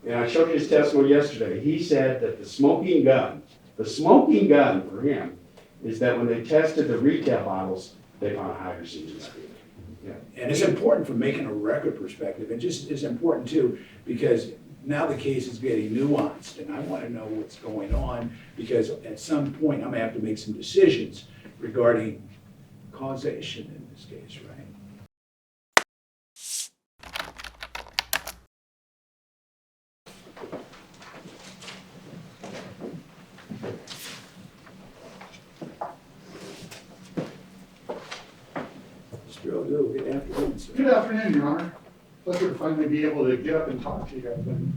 And I showed you his testimony yesterday. He said that the smoking gun for him is that when they tested the retail bottles, they found hydrazine in that. Yeah. And it's important from making a record perspective. It just is important too, because now the case is getting nuanced, and I want to know what's going on, because at some point I'm gonna have to make some decisions regarding causation in this case, right? Mr. Odou, good afternoon, sir. Good afternoon, Your Honor. Pleasure to finally be able to get up and talk to you. I've been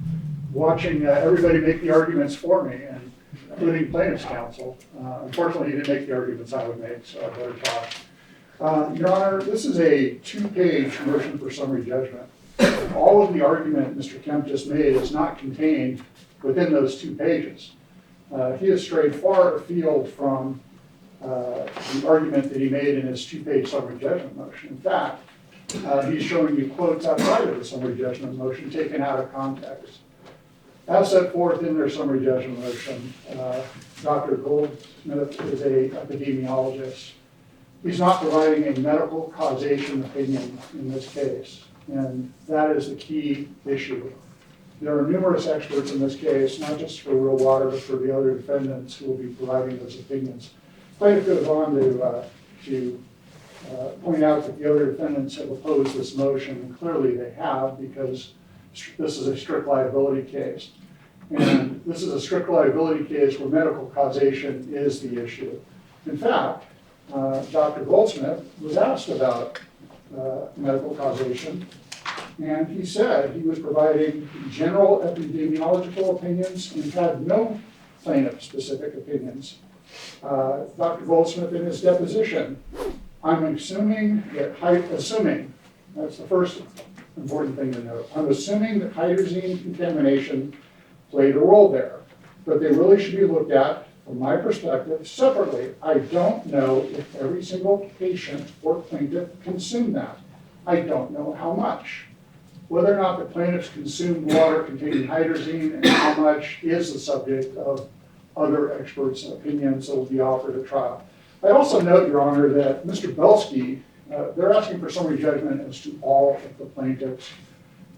watching everybody make the arguments for me, and including plaintiff's counsel. Unfortunately, he didn't make the arguments I would make, so I better talk. Your Honor, this is a two-page motion for summary judgment. All of the argument Mr. Kemp just made is not contained within those 2 pages. He has strayed far afield from the argument that he made in his 2-page summary judgment motion. In fact, he's showing you quotes outside of the summary judgment motion taken out of context. As set forth in their summary judgment motion, Dr. Goldsmith is an epidemiologist. He's not providing a medical causation opinion in this case, and that is the key issue. There are numerous experts in this case, not just for Real Water, but for the other defendants who will be providing those opinions. Plaintiff goes on to point out that the other defendants have opposed this motion, and clearly they have, because this is a strict liability case. And this is a strict liability case where medical causation is the issue. In fact, Dr. Goldsmith was asked about medical causation, and he said he was providing general epidemiological opinions and had no plaintiff-specific opinions. Dr. Goldsmith in his deposition, I'm assuming, that's the first important thing to note, I'm assuming that hydrazine contamination played a role there, but they really should be looked at, from my perspective, separately. I don't know if every single patient or plaintiff consumed that. I don't know how much. Whether or not the plaintiffs consumed water containing hydrazine and how much is the subject of other experts' opinions that will be offered at trial. I also note, Your Honor, that Mr. Belsky, they're asking for summary judgment as to all of the plaintiffs.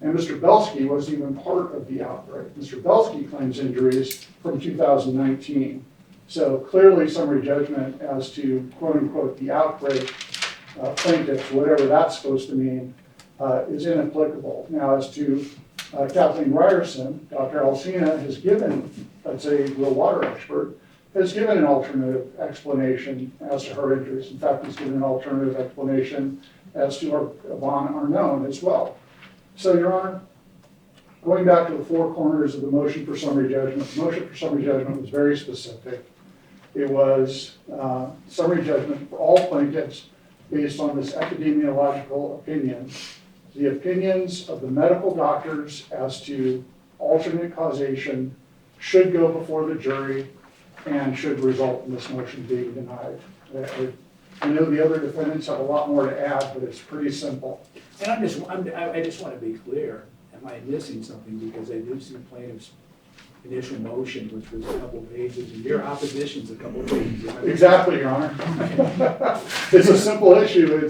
And Mr. Belsky wasn't even part of the outbreak. Mr. Belsky claims injuries from 2019. So clearly summary judgment as to, quote unquote, the outbreak plaintiffs, whatever that's supposed to mean, is inapplicable. Now, as to Kathleen Ryerson, Dr. Alsina has given, let's say, Real Water expert, has given an alternative explanation as to her injuries. In fact, he's given an alternative explanation as to Yvonne Arnone as well. So, Your Honor, going back to the 4 corners of the motion for summary judgment, the motion for summary judgment was very specific. It was summary judgment for all plaintiffs based on this epidemiological opinion. The opinions of the medical doctors as to alternate causation should go before the jury and should result in this motion being denied. I know the other defendants have a lot more to add, but it's pretty simple. And I just want to be clear, am I missing something? Because I do see plaintiff's initial motion, which was a couple pages, and your opposition's a couple pages. Exactly, Your Honor. It's a simple issue.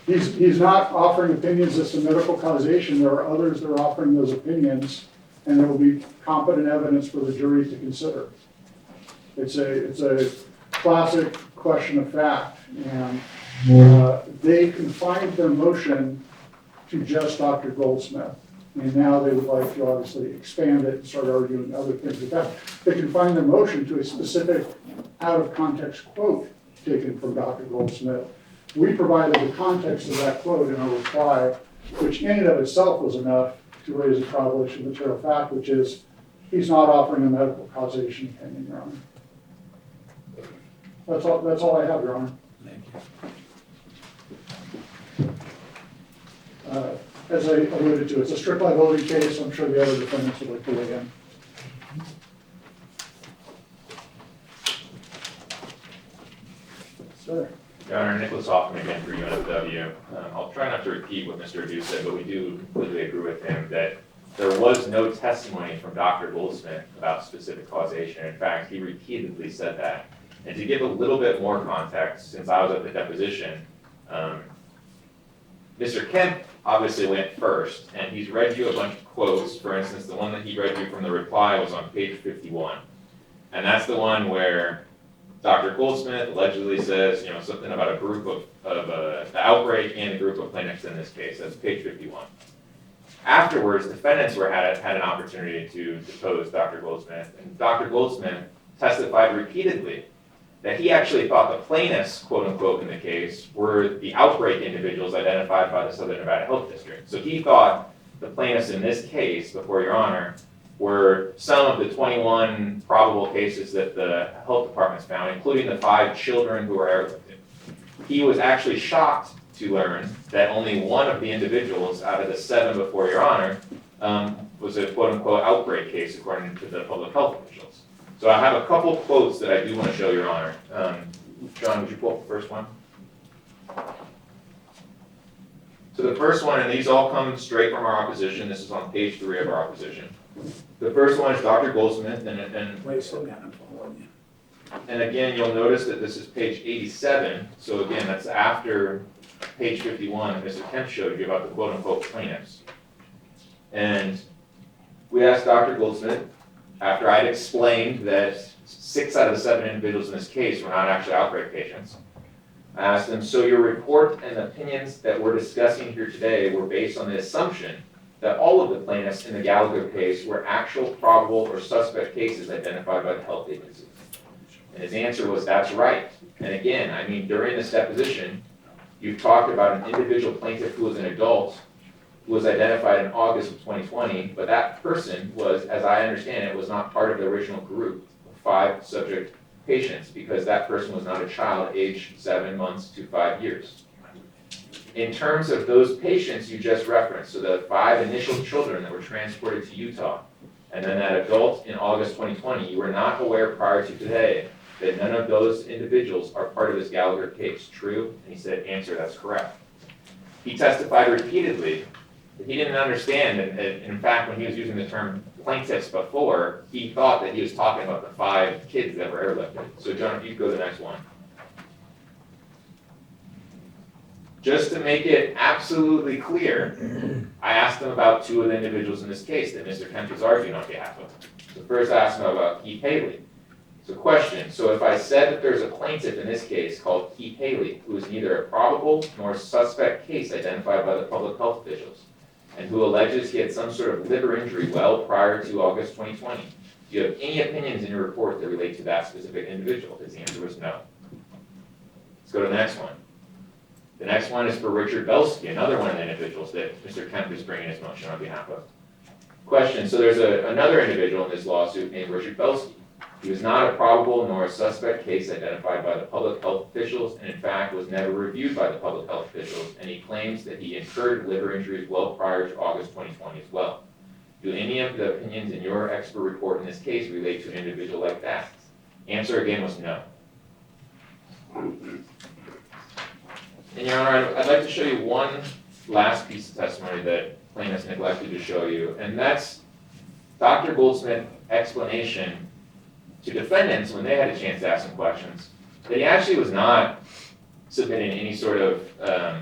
He's not offering opinions as to medical causation. There are others that are offering those opinions, and there will be competent evidence for the jury to consider. It's a classic question of fact, and they confined their motion to just Dr. Goldsmith, and now they would like to obviously expand it and start arguing other things. In fact, they confined their motion to a specific out-of-context quote taken from Dr. Goldsmith. We provided the context of that quote in our reply, which in and of itself was enough to raise a tribal issue material fact, which is he's not offering a medical causation opinion, Your Honor. That's all I have, Your Honor. Thank you. As I alluded to, it's a strict liability case. I'm sure the other defendants would like to weigh in. Sir. Your Honor, Nicholas Hoffman again for UNFW. I'll try not to repeat what Mr. Odou said, but we do completely agree with him that there was no testimony from Dr. Goldsmith about specific causation. In fact, he repeatedly said that. And to give a little bit more context, since I was at the deposition, Mr. Kemp obviously went first, and he's read you a bunch of quotes. For instance, the one that he read you from the reply was on page 51. And that's the one where Dr. Goldsmith allegedly says, something about a group of the outbreak and a group of plaintiffs in this case. That's page 51. Afterwards, defendants had an opportunity to depose Dr. Goldsmith, and Dr. Goldsmith testified repeatedly that he actually thought the plaintiffs, quote unquote, in the case were the outbreak individuals identified by the Southern Nevada Health District. So he thought the plaintiffs in this case, before Your Honor, were some of the 21 probable cases that the health departments found, including the 5 children who were airlifted. He was actually shocked to learn that only one of the individuals out of the 7 before Your Honor was a quote unquote outbreak case according to the public health officials. So I have a couple quotes that I do want to show Your Honor. John, would you pull up the first one? So the first one, and these all come straight from our opposition. This is on page 3 of our opposition. The first one is Dr. Goldsmith, and Wait, slow down, I'm following you. And again, you'll notice that this is page 87. So again, that's after page 51 that Mr. Kemp showed you about the quote unquote plaintiffs. And we asked Dr. Goldsmith, after I'd explained that 6 out of the 7 individuals in this case were not actually outbreak patients, I asked him, so your report and the opinions that we're discussing here today were based on the assumption that all of the plaintiffs in the Gallagher case were actual, probable, or suspect cases identified by the health agency. And his answer was, that's right. And again, during this deposition, you've talked about an individual plaintiff who was an adult who was identified in August of 2020, but that person was, as I understand it, was not part of the original group of 5 subject patients because that person was not a child aged 7 months to 5 years. In terms of those patients you just referenced, so the 5 initial children that were transported to Utah, and then that adult in August 2020, you were not aware prior to today that none of those individuals are part of this Gallagher case. True? And he said, answer, that's correct. He testified repeatedly that he didn't understand, and in fact, when he was using the term plaintiffs before, he thought that he was talking about the 5 kids that were airlifted. So John, if you go to the next one. Just to make it absolutely clear, I asked him about 2 of the individuals in this case that Mr. Kemp was arguing on behalf of. So first I asked him about Keith Haley. So question, so if I said that there's a plaintiff in this case called Keith Haley, who is neither a probable nor suspect case identified by the public health officials, and who alleges he had some sort of liver injury well prior to August 2020, do you have any opinions in your report that relate to that specific individual? His answer was no. Let's go to the next one. The next one is for Richard Belsky, another one of the individuals that Mr. Kemp is bringing his motion on behalf of. Question, so there's another individual in this lawsuit named Richard Belsky. He was not a probable nor a suspect case identified by the public health officials, and in fact was never reviewed by the public health officials, and he claims that he incurred liver injuries well prior to August 2020 as well. Do any of the opinions in your expert report in this case relate to an individual like that? Answer again was no. And Your Honor, I'd like to show you one last piece of testimony that plaintiffs neglected to show you, and that's Dr. Goldsmith's explanation to defendants when they had a chance to ask some questions, that he actually was not submitting any sort of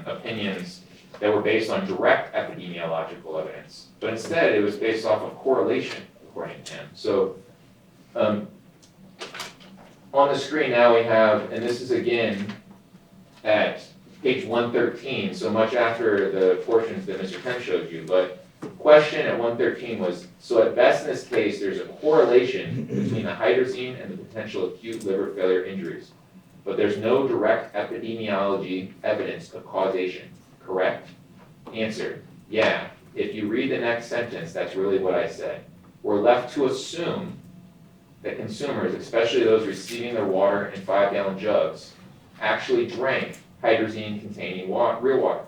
opinions that were based on direct epidemiological evidence, but instead it was based off of correlation, according to him. So on the screen now we have, and this is again at page 113, so much after the portions that Mr. Kemp showed you, but question at 113 was, so at best in this case, there's a correlation between the hydrazine and the potential acute liver failure injuries, but there's no direct epidemiology evidence of causation, correct? Answer, yeah. If you read the next sentence, that's really what I said. We're left to assume that consumers, especially those receiving their water in 5-gallon jugs, actually drank hydrazine-containing real water.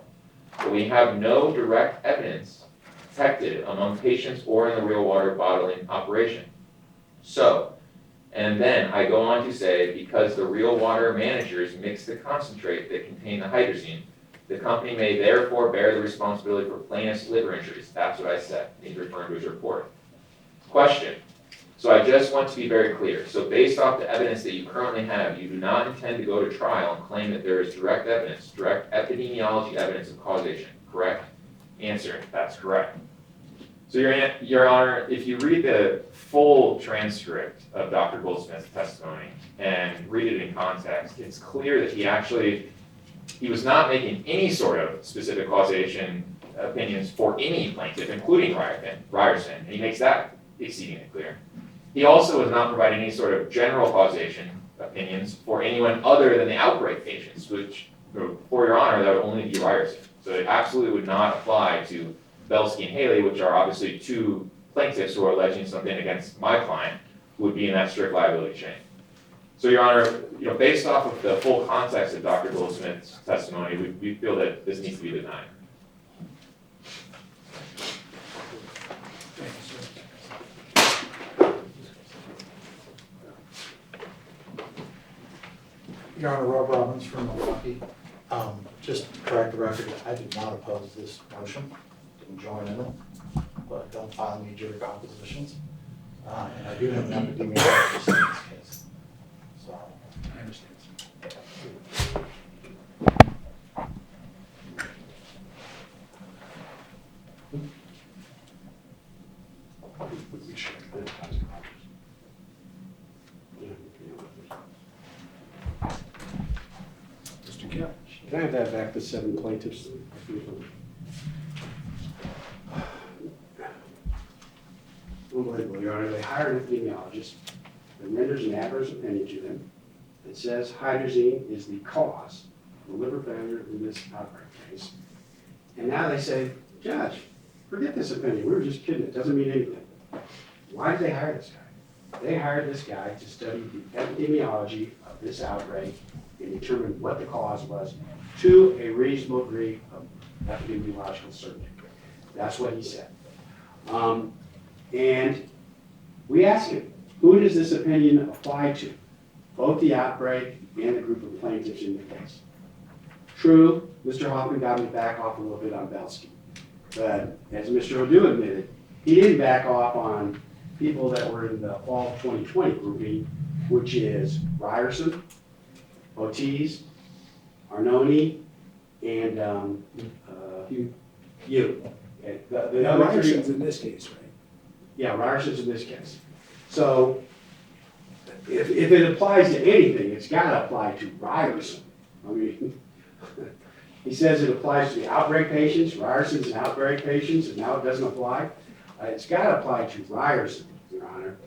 But we have no direct evidence detected among patients or in the real water bottling operation. So, and then I go on to say, because the real water managers mix the concentrate that contain the hydrazine, The company may therefore bear the responsibility for plaintiff's liver injuries. That's what I said. He's referring to his report. Question. So I just want to be very clear. So based off the evidence that you currently have, you do not intend to go to trial and claim that there is direct evidence, direct epidemiology evidence of causation, correct? Answer, that's correct. So Your Honor, if you read the full transcript of Dr. Goldsmith's testimony and read it in context, it's clear that he was not making any sort of specific causation opinions for any plaintiff, including Ryerson, and he makes that exceedingly clear. He also was not providing any sort of general causation opinions for anyone other than the outbreak patients, which, for Your Honor, that would only be Ryerson. So it absolutely would not apply to Belsky and Haley, which are obviously two plaintiffs who are alleging something against my client, who would be in that strict liability chain. So Your Honor, based off of the full context of Dr. Goldsmith's testimony, we feel that this needs to be denied. Your Honor, Rob Robbins from Milwaukee. Just to correct the record, I did not oppose this motion, didn't join in it, but don't file knee-jerk oppositions. And I do have an epidemiologist in this case. So, I understand. Mr. Kemp? Can I have that back to 7 plaintiffs? Unbelievable, Your Honor. They hired an epidemiologist that renders an adverse opinion to them that says hydrazine is the cause of the liver failure in this outbreak case. And now they say, Judge, forget this opinion. We were just kidding. It doesn't mean anything. Why did they hire this guy? They hired this guy to study the epidemiology of this outbreak and determine what the cause was to a reasonable degree of epidemiological certainty. That's what he said. And we asked him, who does this opinion apply to? Both the outbreak and the group of plaintiffs in the case. True, Mr. Hoffman got me to back off a little bit on Belsky. But as Mr. Odou admitted, he didn't back off on people that were in the fall of 2020 grouping, which is Ryerson, Ortiz, Arnone, and you. The Now, other three, Ryerson's in this case, right? yeah, Ryerson's in this case. So if it applies to anything, it's got to apply to Ryerson. I mean, he says it applies to the outbreak patients. Ryerson's an outbreak patients, and now it doesn't apply. It's got to apply to Ryerson, Your Honor.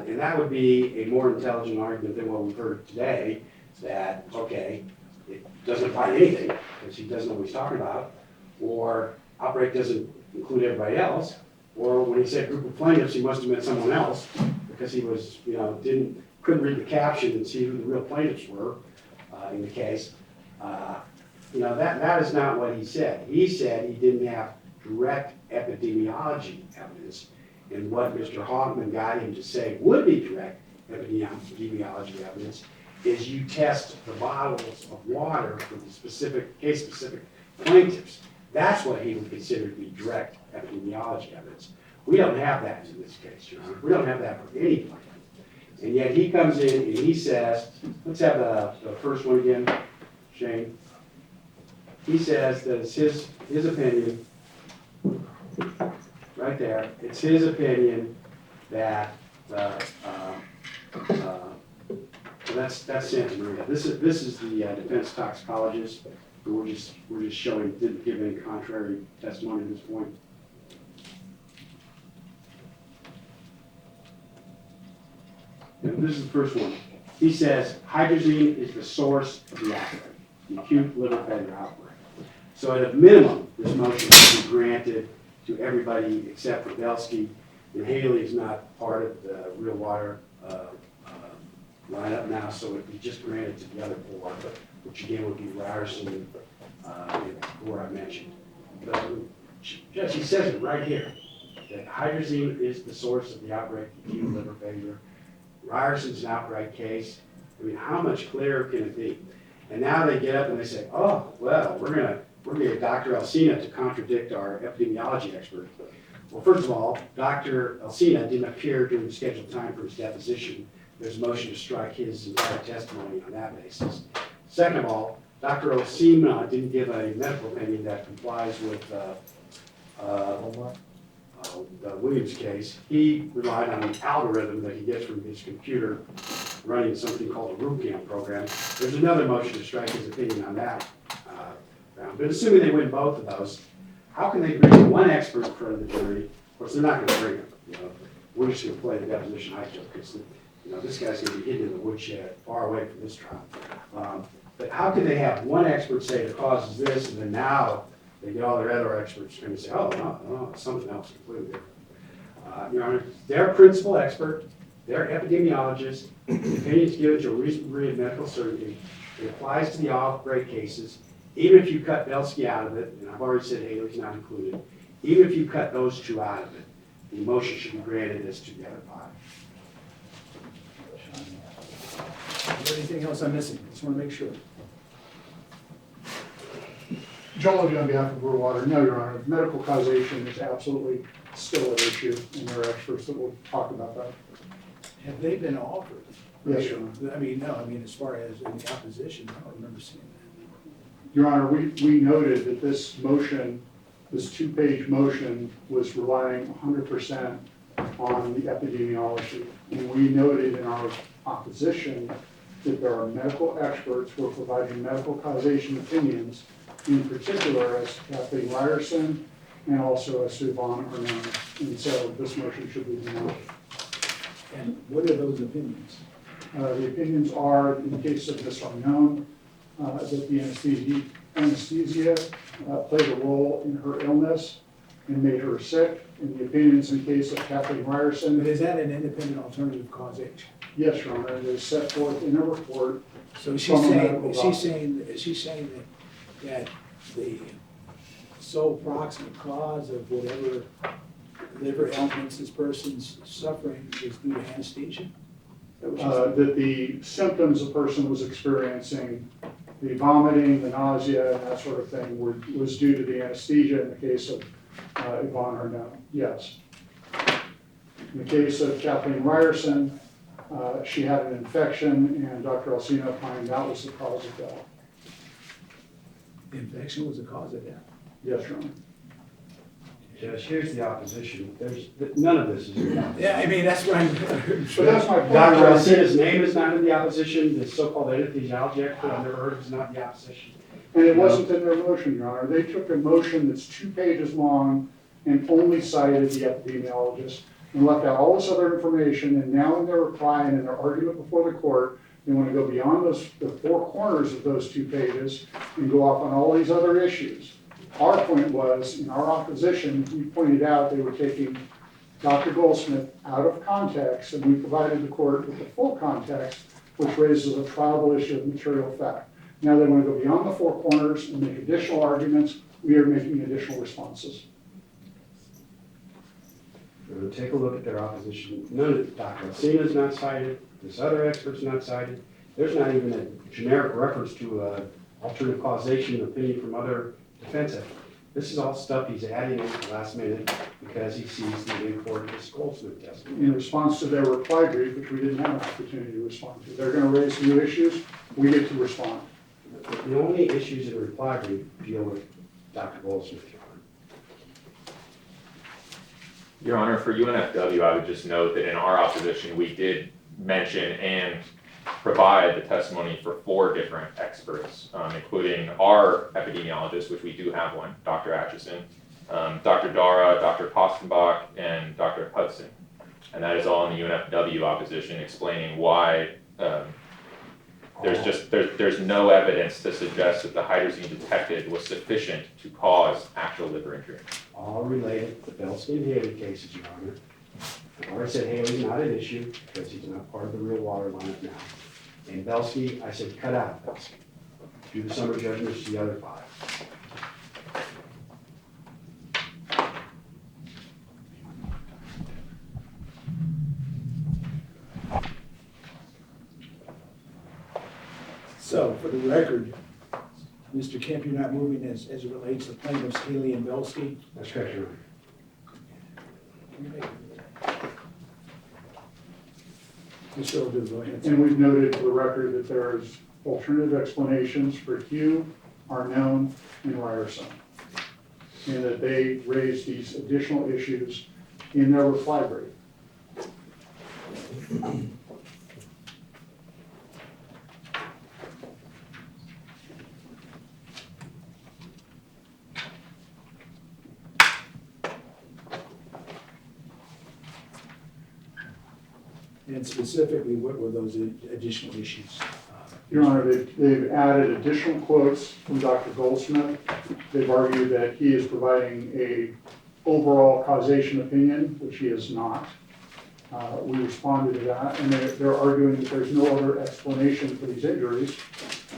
And that would be a more intelligent argument than what we've heard today, that, okay, it doesn't apply to anything, because he doesn't know what he's talking about, or outbreak doesn't include everybody else, or when he said group of plaintiffs, he must have meant someone else, because he was, couldn't read the caption and see who the real plaintiffs were in the case. That is not what he said. He said he didn't have direct epidemiology evidence, and what Mr. Hoffman got him to say would be direct epidemiology evidence is you test the bottles of water for the case-specific plaintiffs. That's what he would consider to be direct epidemiology evidence. We don't have that in this case, Your Honor. We don't have that for any plaintiff. And yet he comes in and he says, let's have the first one again, Shane. He says that it's his opinion, right there, it's his opinion that, that's Santa Maria. This is the defense toxicologist, who we're just showing didn't give any contrary testimony at this point. And this is the first one. He says hydrazine is the source of the outbreak, the acute liver failure outbreak. So at a minimum, this motion should be granted to everybody except for Belsky, and Haley is not part of the real water lineup now, so it would be just granted to the other four, which again would be Ryerson and the four I mentioned. But Judge, he says it right here, that hydrazine is the source of the outbreak of acute liver failure. Ryerson's an outright case. I mean, how much clearer can it be? And now they get up and they say, oh, well, we're going to we're gonna get Dr. Alsina to contradict our epidemiology expert. Well, first of all, Dr. Alsina didn't appear during the scheduled time for his deposition. There's a motion to strike his entire testimony on that basis. Second of all, Dr. Alsina didn't give a medical opinion that complies with the Williams case. He relied on an algorithm that he gets from his computer running something called a root camp program. There's another motion to strike his opinion on that round. But assuming they win both of those, how can they bring one expert in front of the jury? Of course, they're not going to bring him. You know, we're just going to play the deposition I took because this guy's going to be hidden in the woodshed, far away from this trial. But how can they have one expert say the cause is this, and then now they get all their other experts and say, oh, no, it's something else completely different. Your Honor, their principal expert, their epidemiologist, the opinions given to a reasonable degree of medical certainty. It applies to the outbreak cases. Even if you cut Belsky out of it, and I've already said Haley's not included, even if you cut those two out of it, the motion should be granted as to the other five. Is there anything else I'm missing? Just want to make sure. Joel Levy on behalf of Rural Water. No, Your Honor, medical causation is absolutely still an issue, and there are experts that will talk about that. Have they been offered? Yes, Your Honor. I mean, no, I mean, as far as in the opposition, I don't remember seeing that. Your Honor, we noted that this motion, this two-page motion, was relying 100% on the epidemiology. And we noted in our opposition that there are medical experts who are providing medical causation opinions, in particular as Kathleen Ryerson and also as Yvonne Hernandez. And so this motion should be denied. And what are those opinions? The opinions are, in the case of Ms. Unknown, that the anesthesia played a role in her illness and made her sick. And the opinions in the case of Kathleen But Ryerson, is that an independent alternative causation? yes, Your Honor, it is set forth in a report. So she's From a saying, medical she's saying that the sole proximate cause of whatever liver ailments this person's suffering is due to anesthesia? Is that what she's saying? That the symptoms a person was experiencing, the vomiting, the nausea, and that sort of thing was due to the anesthesia in the case of Yvonne Hernandez, yes. In the case of Kathleen Ryerson, she had an infection and Dr. Alsina opined that was the cause of death. The infection was the cause of death. Yes, Your Honor. Judge, here's the opposition. None of this is in the opposition. Yeah, I mean, that's what I'm. But that's my point. Dr. Alsina's name is not in the opposition. The so-called anesthesiology expert I've never heard of is not in the opposition. And it wasn't in their motion, Your Honor. They took a motion that's 2 pages long and only cited the epidemiologist and left out all this other information, and now in their reply and in their argument before the court, they want to go beyond the 4 corners of those 2 pages and go off on all these other issues. Our point was, in our opposition, we pointed out they were taking Dr. Goldsmith out of context, and we provided the court with the full context, which raises a triable issue of material fact. Now they want to go beyond the 4 corners and make additional arguments. We are making additional responses. Take a look at their opposition. None of Dr. Alsina's not cited. This other expert's not cited. There's not even a generic reference to alternative causation opinion from other defense experts. This is all stuff he's adding in at the last minute because he sees the import of his Goldsmith testimony. In response to their reply brief, which we didn't have an opportunity to respond to, they're going to raise new issues. We get to respond. The only issues in the reply brief deal with Dr. Goldsmith, Your Honor. Your Honor, for UNFW, I would just note that in our opposition, we did mention and provide the testimony for 4 different experts, including our epidemiologist, which we do have one, Dr. Atchison, Dr. Dara, Dr. Kostenbach, and Dr. Hudson. And that is all in the UNFW opposition, explaining why there's no evidence to suggest that the hydrazine detected was sufficient to cause actual liver injury. All related to the Belsky and Haley cases, Your Honor. I've already said Haley's not an issue because he's not part of the real water lineup now. And Belsky, I said cut out Belsky. Do the summary judgments to the other 5. So, for the record, Mr. Kemp, you're not moving as it relates to plaintiffs Haley and Belsky? That's correct, Your Honor. Mr. Odou, go ahead. And we've noted for the record that there's alternative explanations for Hugh, Arnone, and Ryerson. And that they raised these additional issues in their reply brief. And specifically, what were those additional issues? Your Honor, they've added additional quotes from Dr. Goldsmith. They've argued that he is providing a overall causation opinion, which he is not. We responded to that, and they're arguing that there's no other explanation for these injuries.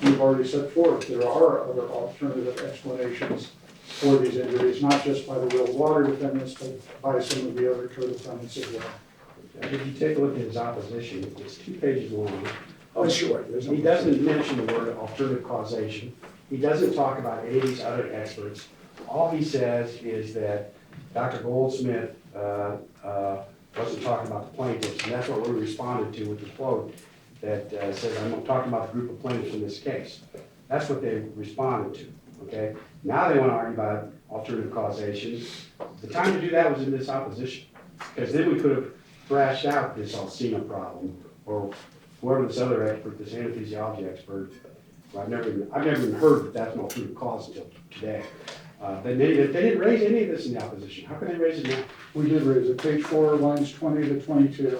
We've already set forth there are other alternative explanations for these injuries, not just by the real water defendants, but by some of the other co-defendants as well. If you take a look at his opposition, it's 2 pages long. Oh, sure. He doesn't mention the word alternative causation. He doesn't talk about any of these other experts. All he says is that Dr. Goldsmith wasn't talking about the plaintiffs, and that's what we responded to with the quote that says, I'm talking about the group of plaintiffs in this case. That's what they responded to, okay? Now they want to argue about alternative causation. The time to do that was in this opposition, because then we could have thrashed out this Alcina problem, or whoever this other expert, this anesthesiology expert, I've never even heard that that's an alternative cause until today. They didn't raise any of this in the opposition. How can they raise it now? We did raise it, page 4, lines 20 to 22.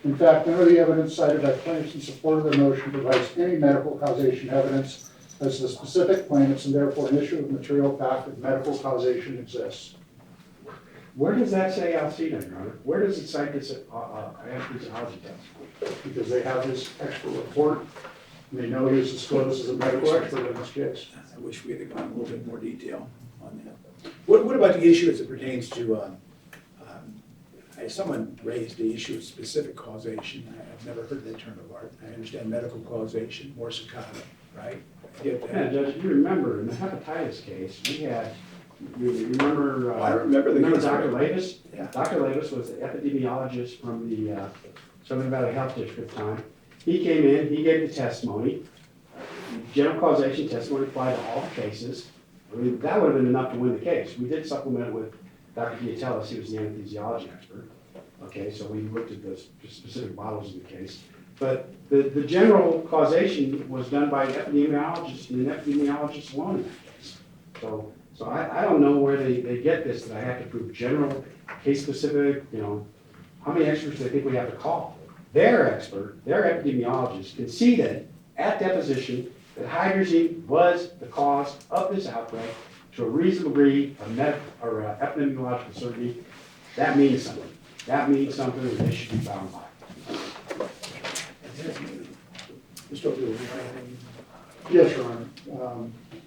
In fact, none of the evidence cited by plaintiffs in support of their motion provides any medical causation evidence as to the specific plaintiffs, and therefore an issue of material fact that medical causation exists. Where does that say Alcina, Your Honor? Where does it cite this anesthesiology test? Because they have this expert report, and they know he is disclosed as a medical expert in this case. I wish we had gone a little bit more detail on that. What about the issue as it pertains to, someone raised the issue of specific causation. I've never heard that term of art. I understand medical causation, more cicada, right? I get Yeah, that. Judge, you remember in the hepatitis case, we had, you remember? I remember the case. Dr. Lavis? Yeah. Dr. Lavis was the epidemiologist from the Southern Valley Health District at the time. He came in, he gave the testimony. General causation testimony applied to all the cases. I mean, that would have been enough to win the case. We did supplement it with Dr. Diatelis, he was the anesthesiology expert. Okay, so we looked at the specific bottles in the case. But the general causation was done by an epidemiologist, and an epidemiologist alone in that case. So I don't know where they get this, that I have to prove general, case-specific, how many experts do they think we have to call? Their expert, their epidemiologist conceded at deposition that hydrazine was the cause of this outbreak to a reasonable degree of epidemiological certainty. That means something. That means something that they should be bound by. Mr. Odou, you have any? Yes, Your Honor.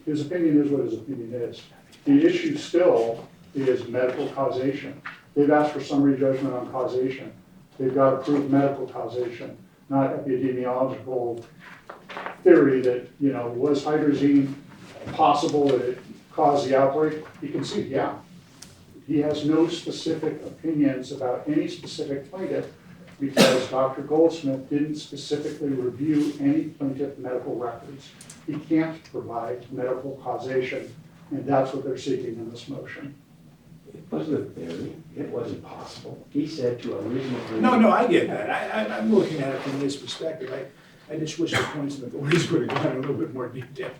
His opinion is what his opinion is. The issue still is medical causation. They've asked for summary judgment on causation. They've got to prove medical causation, not epidemiological theory that, was hydrazine possible that it caused the outbreak? He can see, yeah. He has no specific opinions about any specific plaintiff because Dr. Goldsmith didn't specifically review any plaintiff medical records. He can't provide medical causation, and that's what they're seeking in this motion. It wasn't a theory. It wasn't possible. He said to a reasonable degree. No, I get that. I'm looking at it from this perspective. I just wish the points of authorities would have gone a little bit more detail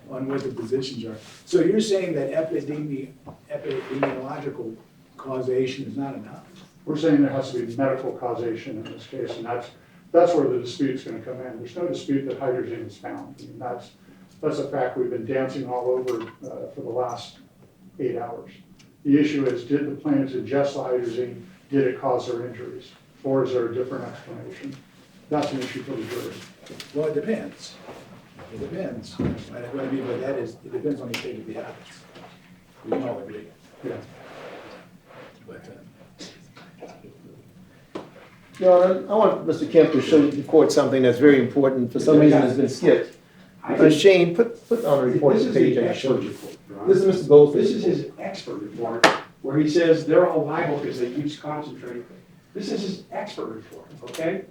on what the positions are. So you're saying that epidemiological causation is not enough? We're saying there has to be medical causation in this case, and that's where the dispute's going to come in. There's no dispute that hydrazine is found. I mean, that's a fact we've been dancing all over for the last 8 hours. The issue is, did the plaintiffs ingest the hydrazine? Did it cause their injuries? Or is there a different explanation? That's an issue for the jury. Well, it depends. It depends. What I mean by that is, it depends on the state of the evidence. We can all agree. Yeah. But, I want Mr. Kemp to show the court something that's very important. For some reason, it's been skipped. Shane, put on the report This the is page the I expert showed you. report, Your Honor. This is Mr. Goldsmith. This is his expert report, where he says they're all liable because they use concentrate. This is his expert report, okay?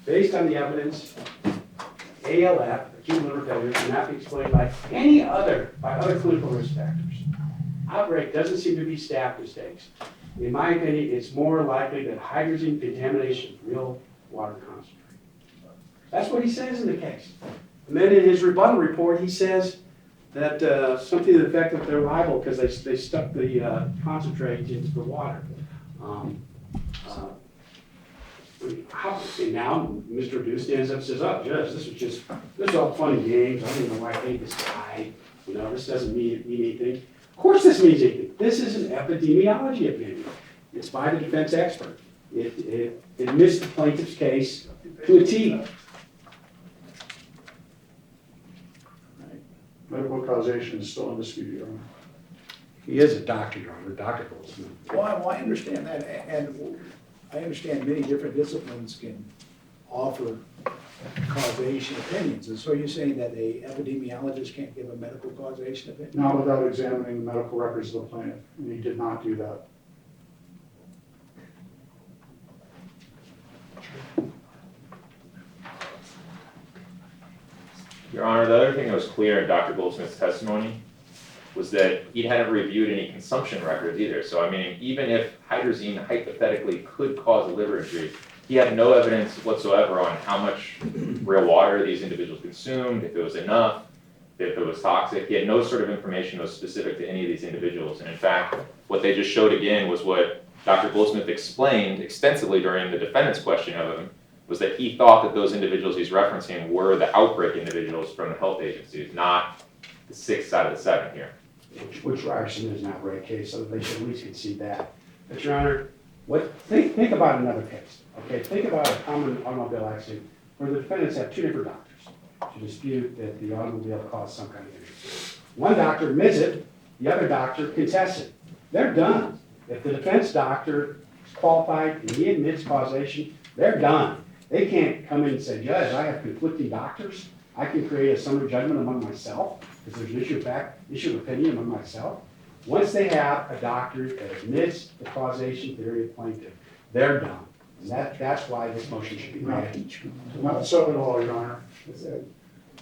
Based on the evidence, ALF, acute liver failure, cannot be explained by other clinical risk factors. Outbreak doesn't seem to be staff mistakes. In my opinion, it's more likely that hydrogen contamination of real water concentrate. That's what he says in the case. And then in his rebuttal report, he says that something to the effect that they're liable because they stuck the concentrate into the water. And now Mr. Odou stands up and says, "Oh, Judge, this is all fun and games. I don't even know why I hate this guy. You know, this doesn't mean anything." Of course this means anything. This is an epidemiology opinion. It's by the defense expert. It missed the plaintiff's case to a T. Medical causation is still in dispute, Your Honor. He is a doctor, Your Honor, Dr. Goldsmith. Well, I understand that, and I understand many different disciplines can offer causation opinions. And so you're saying that a epidemiologist can't give a medical causation opinion? Not without examining the medical records of the plaintiff, and he did not do that. Your Honor, the other thing that was clear in Dr. Goldsmith's testimony was that he hadn't reviewed any consumption records either. So I mean, even if hydrazine hypothetically could cause a liver injury, he had no evidence whatsoever on how much real water these individuals consumed, if it was enough, if it was toxic. He had no sort of information that was specific to any of these individuals. And in fact, what they just showed again was what Dr. Goldsmith explained extensively during the defendant's question of him, was that he thought that those individuals he's referencing were the outbreak individuals from the health agencies, not the 6 out of the 7 here. Which Ryerson is an outbreak case, so they should at least concede that. But Your Honor, think about another case, okay? Think about a common automobile accident where the defendants have 2 different doctors to dispute that the automobile caused some kind of injury. One doctor admits it, the other doctor contests it. They're done. If the defense doctor is qualified and he admits causation, they're done. They can't come in and say, "Judge, I have conflicting doctors. I can create a summary judgment among myself because there's an issue of opinion among myself." Once they have a doctor that admits the causation theory of plaintiff, they're done. And that's why this motion should be granted. Not so at all, Your Honor.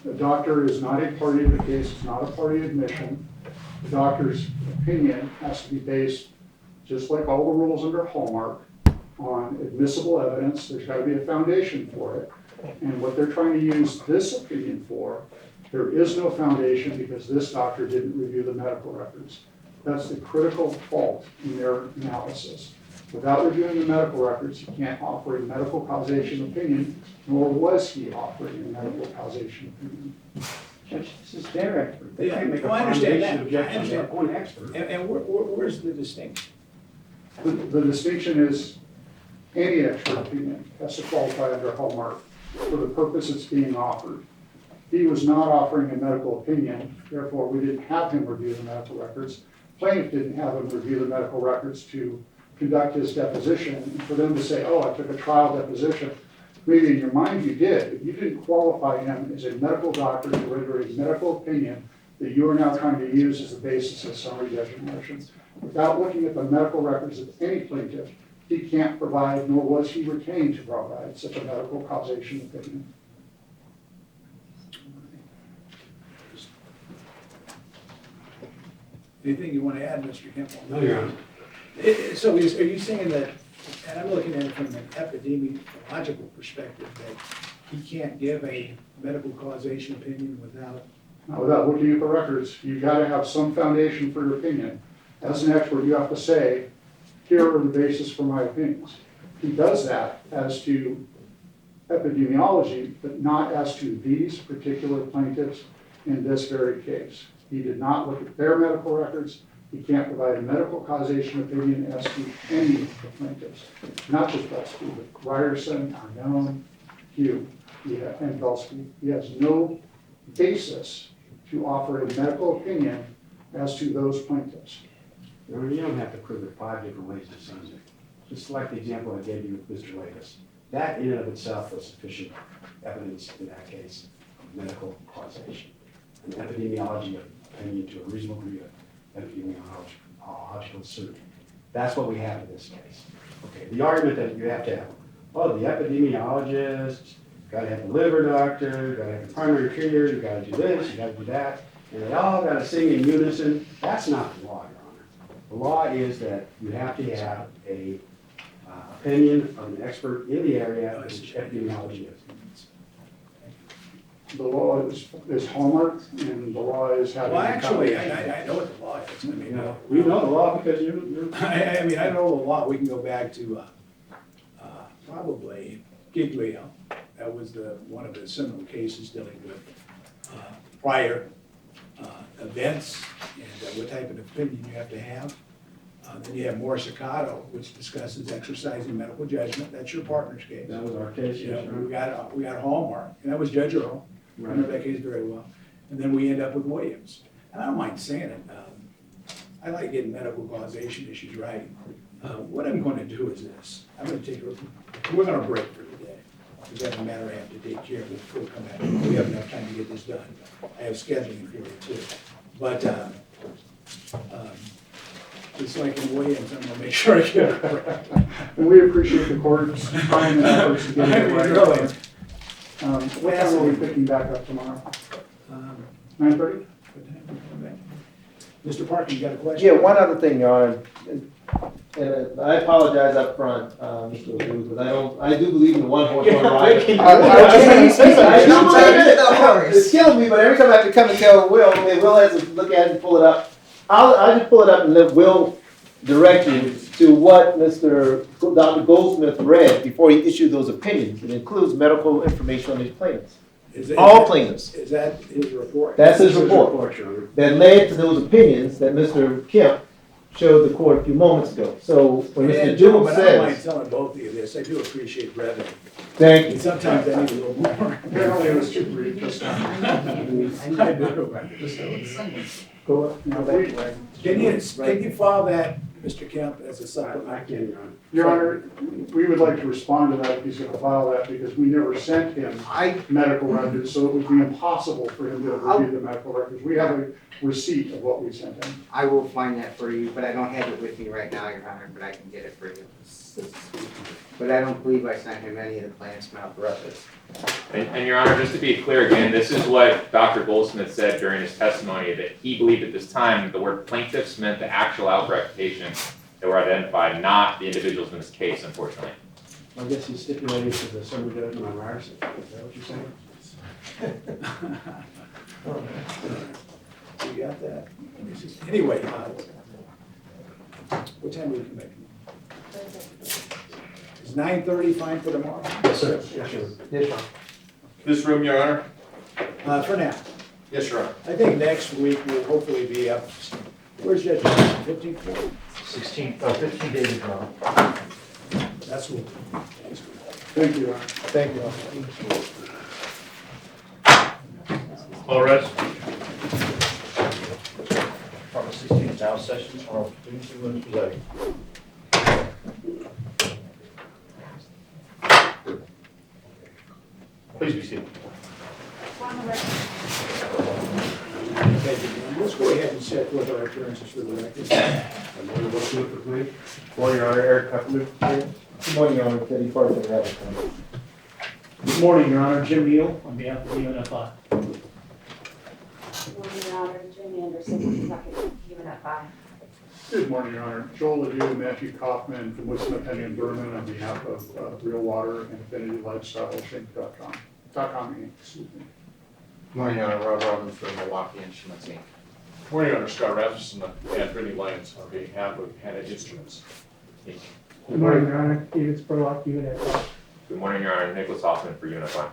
The doctor is not a party of the case, it's not a party admission. The doctor's opinion has to be based, just like all the rules under Hallmark, on admissible evidence. There's got to be a foundation for it. And what they're trying to use this opinion for, there is no foundation because this doctor didn't review the medical records. That's the critical fault in their analysis. Without reviewing the medical records, you can't offer a medical causation opinion, nor was he offering a medical causation opinion. Judge, this is their expert. They can't make a Well, I understand foundation that. objection I to their understand. own expert. And where's the distinction? The distinction is any expert opinion has to qualify under Hallmark for the purpose it's being offered. He was not offering a medical opinion, therefore we didn't have him review the medical records. Plaintiff didn't have him review the medical records to conduct his deposition, and for them to say, "Oh, I took a trial deposition," maybe in your mind you did, but you didn't qualify him as a medical doctor to render a medical opinion that you are now trying to use as the basis of summary judgment motions. Without looking at the medical records of any plaintiff, he can't provide, nor was he retained to provide, such a medical causation opinion. Anything you want to add, Mr. Kemp? No, Your Honor. So are you saying that, and I'm looking at it from an epidemiological perspective, that he can't give a medical causation opinion without? Now, without looking at the records, you've got to have some foundation for your opinion. As an expert, you have to say, here are the basis for my opinions. He does that as to epidemiology, but not as to these particular plaintiffs in this very case. He did not look at their medical records. He can't provide a medical causation opinion as to any of the plaintiffs, not just Belsky, but Ryerson, Arnone, Hugh, and Belsky. He has no basis to offer a medical opinion as to those plaintiffs. Your Honor, you don't have to prove it 5 different ways to seize it. Just like the example I gave you with Mr. Lavis. That in and of itself was sufficient evidence in that case of medical causation, an epidemiology opinion to a reasonable degree of epidemiological certainty. That's what we have in this case. Okay, the argument that you have to have, oh, the epidemiologist, gotta have the liver doctor, gotta have the primary care, you gotta do this, you gotta do that, and they all gotta sing in unison. That's not the law, Your Honor. The law is that you have to have a opinion of an expert in the area, which epidemiology is. The law is hallmark, and the law is having. Well, actually, I know what the law is. I mean, You know the law because you're I mean, I know the law. We can go back to probably Giglio. That was one of the seminal cases dealing with prior events and what type of opinion you have to have. Then you have Morsicato, which discusses exercising medical judgment. That's your partner's case. That was our case, You know, yes, we got Hallmark, and that was Judge Earl. I remember that case very well. And then we end up with Williams. And I don't mind saying it. I like getting medical causation issues right. What I'm going to do is this. I'm going to we're going to break for today. Because I have a matter I have to take care of before we come back. We have enough time to get this done. I have scheduling for it too. But it's like in Williams, I'm going to make sure I get it right. And we appreciate the court's time and efforts to get it right. Really. What time are we picking back up tomorrow? 9:30? Mr. Parker, you got a question? Yeah, one other thing, Your Honor, and I apologize up front, Mr. Odou, because I do believe in the one horse, one rider. It's killing me, but every time I have to come and tell Will, okay, Will has to look at it and pull it up. I'll just pull it up and let Will direct you to what Dr. Goldsmith read before he issued those opinions. It includes medical information on these plaintiffs. All plaintiffs. Is that his report? That's his report that led to those opinions that Mr. Kemp showed the court a few moments ago. So when Mr. Jewell I don't mind says, telling both of you this, I do appreciate brevity. thank And you. sometimes I need a little more. Apparently it was too brief this time. I do. Go up. Now, Can you file that, Mr. Kemp, as a supplement? I can, Your Honor. Your Honor, we would like to respond to that if he's going to file that, because we never sent him medical records, so it would be impossible for him to review the medical records. We have a receipt of what we sent him. I will find that for you, but I don't have it with me right now, Your Honor, but I can get it for you. But I don't believe I sent him any of the plans medical records. And Your Honor, just to be clear again, this is what Dr. Goldsmith said during his testimony, that he believed at this time the word plaintiffs meant the actual outbreak patients that were identified, not the individuals in this case, unfortunately. I guess he's stipulating to the summary judgment on Ryerson. Is that what you're saying? You got that? Anyway, what time will you come back? Is 9:30 fine for tomorrow? Yes, sir. Yes, sir. Yes, sir. This room, Your Honor? For now. Yes, Your Honor. I think next week we'll hopefully be up. Where's that? 15th floor? 15 days ago. That's what. Thank you, Your Honor. Thank you. All rise. Department 16 now session, tomorrow, 2 minutes presiding. Please be seated. Thank you. Let's go ahead and set forth our appearances for the record. Morning, Your Honor, Eric Pepperman. Good morning, Your Honor, Teddy Parker, Hamilton. Good morning, Your Honor. Jim Neale on behalf of the UNFI. Good morning, Your Honor. Jim Anderson, Kentucky, UNFI. Good morning, Your Honor. Joel Odou and Matthew Kaufman from Wisconsin, Penny and Berman on behalf of Real Water and Affinity Lifestyle Inc. Excuse me. Good morning, Your Honor, Robbins from Milwaukee Instruments, Inc. Morning, Your Honor. Scott Rasmussen and Brittany Lyons on behalf of Hanna Instruments, Inc. Good morning, Your Honor. David Spurlock, UNFI. Good morning, Your Honor. Nicholas Hoffman for UNFI.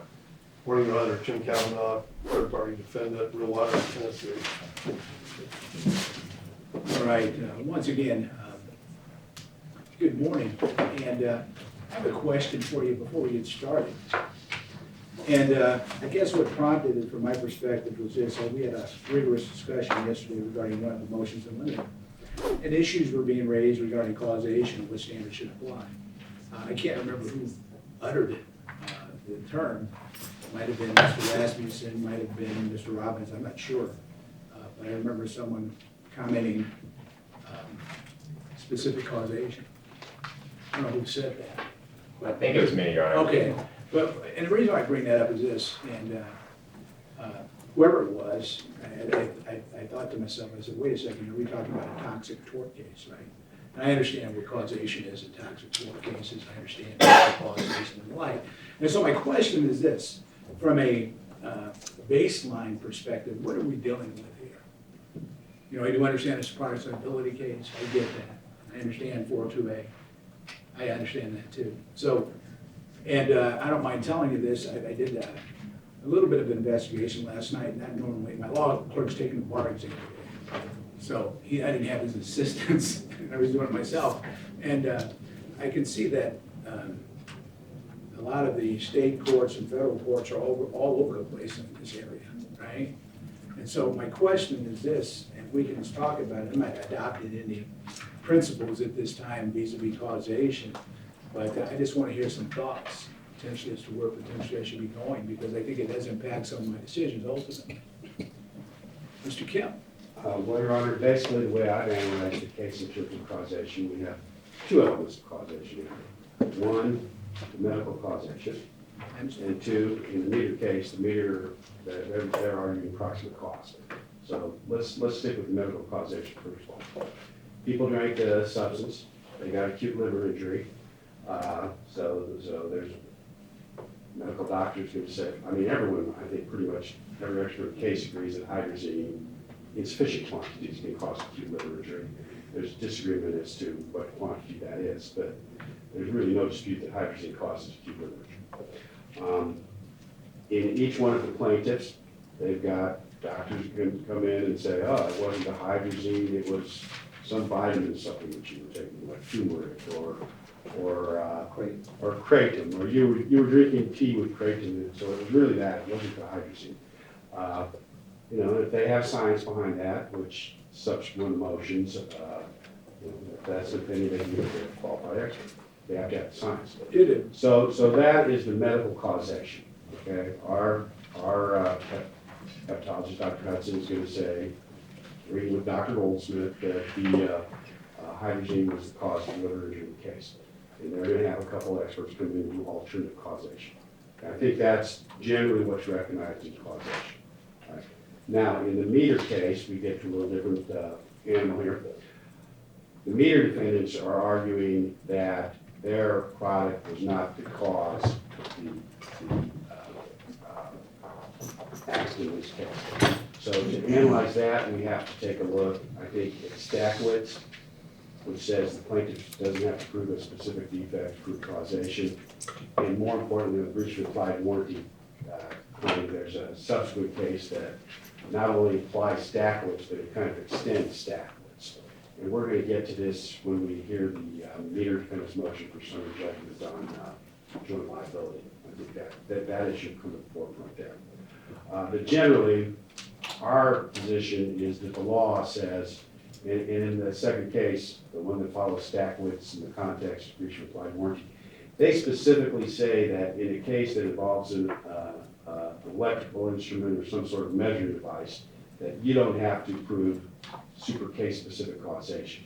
Morning, Your Honor. Jim Kavanaugh, third-party defendant, Real Water, Tennessee. All right, once again, good morning. And I have a question for you before we get started. And I guess what prompted it from my perspective was this. We had a rigorous discussion yesterday regarding one of the motions in limine. And issues were being raised regarding causation and what standards should apply. I can't remember who uttered it, the term, Might have been Mr. Rasmussen, might have been Mr. Robbins, I'm not sure. But I remember someone commenting specific causation. I don't know who said that. I think it was me, Your Honor. Okay, but, and the reason why I bring that up is this, and whoever it was, I thought to myself, I said, wait a second, are we talking about a toxic tort case, right? And I understand what causation is in toxic tort cases, I understand causation and the like. And so my question is this, from a baseline perspective, what are we dealing with here? You know, I do understand it's a product liability case, I get that. I understand 402A, I understand that too. So, and I don't mind telling you this, I did a little bit of investigation last night, not normally, my law clerk's taking the bar exam today. So I didn't have his assistance, I was doing it myself. And I can see that a lot of the state courts and federal courts are all over the place in this area, right? And so my question is this, and we can just talk about it, I'm not adopting any principles at this time vis-a-vis causation, but I just want to hear some thoughts, potentially as to where potentially I should be going, because I think it does impact some of my decisions ultimately. Mr. Kemp? Well, Your Honor, basically the way I've analyzed the case in terms of causation, we have two elements of causation. One, the medical causation, and two, in the meter case, the meter, they're arguing proximate cause. So let's stick with the medical causation first of all. People drank the substance, they got acute liver injury, so there's medical doctors going to say, I mean, everyone, I think pretty much every expert case agrees that hydrazine in sufficient quantities can cause acute liver injury. There's disagreement as to what quantity that is, but there's really no dispute that hydrazine causes acute liver injury. In each one of the plaintiffs, they've got doctors who can come in and say, oh, it wasn't the hydrazine, it was some vitamin supplement you were taking, like turmeric or kratom, or you were drinking tea with kratom, so it was really that, it wasn't the hydrazine. You know, if they have science behind that, which subsequent motions, if that's an opinion, they can get a qualified expert. They have to have the science. It is. So that is the medical causation, okay? Our hepatologist, Dr. Hudson, is going to say, reading with Dr. Goldsmith, that the hydrazine was the cause of the liver injury case. And they're going to have a couple experts come in and do alternative causation. I think that's generally what's recognized as causation. Right? Now, in the meter case, we get to a little different animal here. The meter defendants are arguing that their product was not the cause of the accident in this case. So to analyze that, we have to take a look, I think, at Stackwitz, which says the plaintiff doesn't have to prove a specific defect to prove causation. And more importantly, with breach of implied warranty claim, there's a subsequent case that not only applies Stackwitz, but it kind of extends Stackwitz. And we're going to get to this when we hear the meter defendant's motion for summary judgment on joint liability. I think that issue comes to the forefront there. But generally, our position is that the law says, and in the second case, the one that follows Stackwitz in the context of breach of implied warranty, they specifically say that in a case that involves an electrical instrument or some sort of measuring device, that you don't have to prove super case specific causation.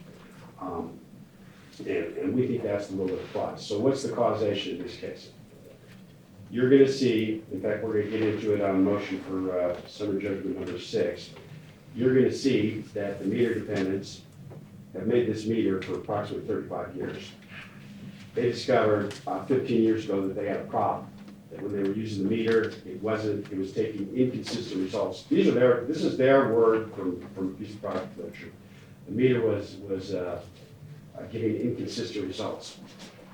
And we think that's the rule that applies. So what's the causation in this case? You're going to see, in fact, we're going to get into it on motion for summary judgment number 6. You're going to see that the meter defendants have made this meter for approximately 35 years. They discovered about 15 years ago that they had a problem. That when they were using the meter, it was taking inconsistent results. This is their word from a piece of product literature. The meter was giving inconsistent results.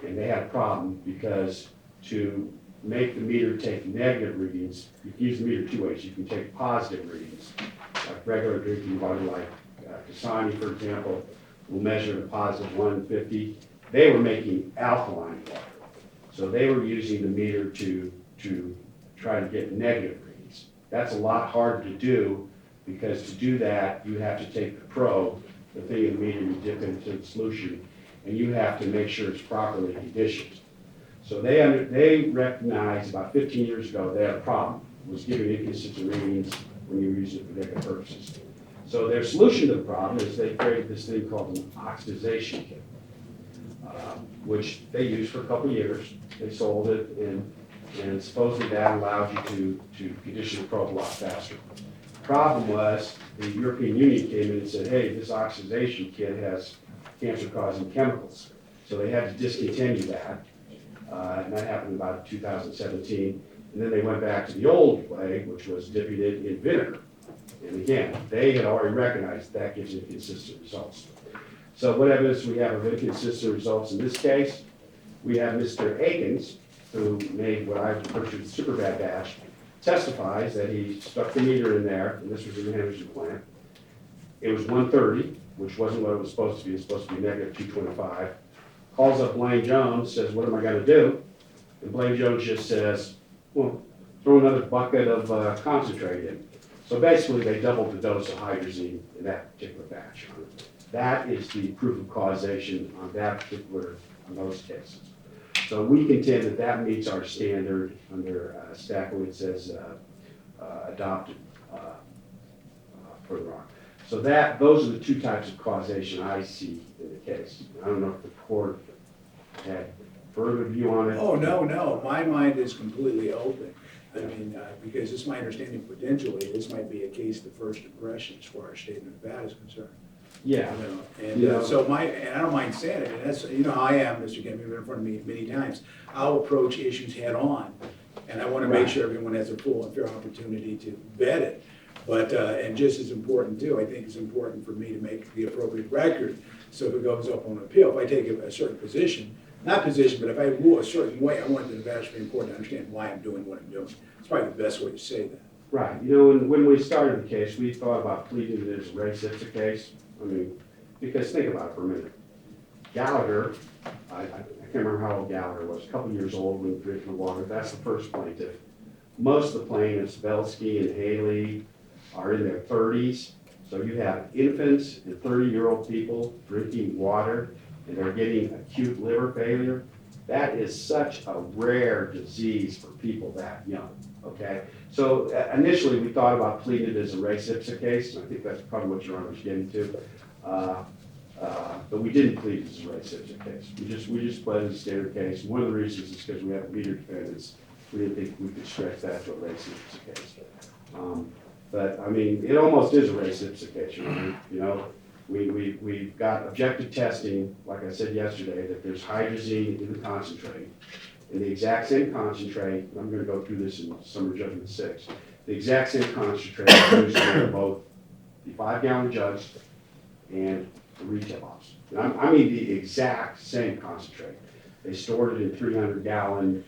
And they had a problem because to make the meter take negative readings, you can use the meter two ways. You can take positive readings, like regular drinking water, like Kasani, for example, will measure a positive 150. They were making alkaline water. So they were using the meter to try to get negative readings. That's a lot harder to do because to do that, you have to take the probe, the thing in the meter you dip into the solution, and you have to make sure it's properly conditioned. So they recognized about 15 years ago they had a problem, was giving inconsistent readings when you were using it for different purposes. So their solution to the problem is they created this thing called an oxidization kit, which they used for a couple of years. They sold it, and supposedly that allowed you to condition the probe a lot faster. Problem was, the European Union came in and said, hey, this oxidization kit has cancer-causing chemicals. So they had to discontinue that, and that happened about 2017. And then they went back to the old way, which was dipping it in vinegar. And again, they had already recognized that gives inconsistent results. So what evidence we have of inconsistent results in this case? We have Mr. Akins, who made what I refer to as the super bad batch, testifies that he stuck the meter in there, and this was in the Henderson plant. It was 130, which wasn't what it was supposed to be. It was supposed to be negative 225. Calls up Blaine Jones, says, what am I gonna do? And Blaine Jones just says, well, throw another bucket of concentrate in. So basically, they doubled the dose of hydrazine in that particular batch. That is the proof of causation on that particular, on those cases. So we contend that that meets our standard under Stackwood, it says adopted further on. So those are the two types of causation I see in the case. I don't know if the court had further view on it. Oh, no, my mind is completely open. I mean, because it's my understanding potentially, this might be a case of first impression as far as state of Nevada is concerned. Yeah. You know, and so and I don't mind saying it, and that's, you know, I am, Mr. Kemp, you've been in front of me many times. I'll approach issues head on, and I want to make sure everyone has a full and fair opportunity to vet it. But, and just as important too, I think it's important for me to make the appropriate record, so if it goes up on appeal, if I take a certain position, not position, but if I rule a certain way, I want the Nevada Supreme Court to understand why I'm doing what I'm doing. It's probably the best way to say that. Right. You know, when we started the case, we thought about pleading it as a res ipsa case. I mean, because think about it for a minute. Gallagher, I can't remember how old Gallagher was, a couple years old when he drinking the water. That's the first plaintiff. Most of the plaintiffs, Belsky and Haley, are in their 30s. So you have infants and 30-year-old people drinking water, and they're getting acute liver failure. That is such a rare disease for people that young, okay? So initially, we thought about pleading it as a res ipsa case, and I think that's probably what Your Honor's getting to. But we didn't plead it as a res ipsa case. We just pled it as a standard case. One of the reasons is because we have meter defendants. We didn't think we could stretch that to a res ipsa case. But I mean, it almost is a res ipsa case, you know? We've got objective testing, like I said yesterday, that there's hydrazine in the concentrate. In the exact same concentrate, I'm gonna go through this in summary judgment 6. The exact same concentrate is used in both the 5-gallon jugs and the retail box. And I mean the exact same concentrate. They stored it in 300-gallon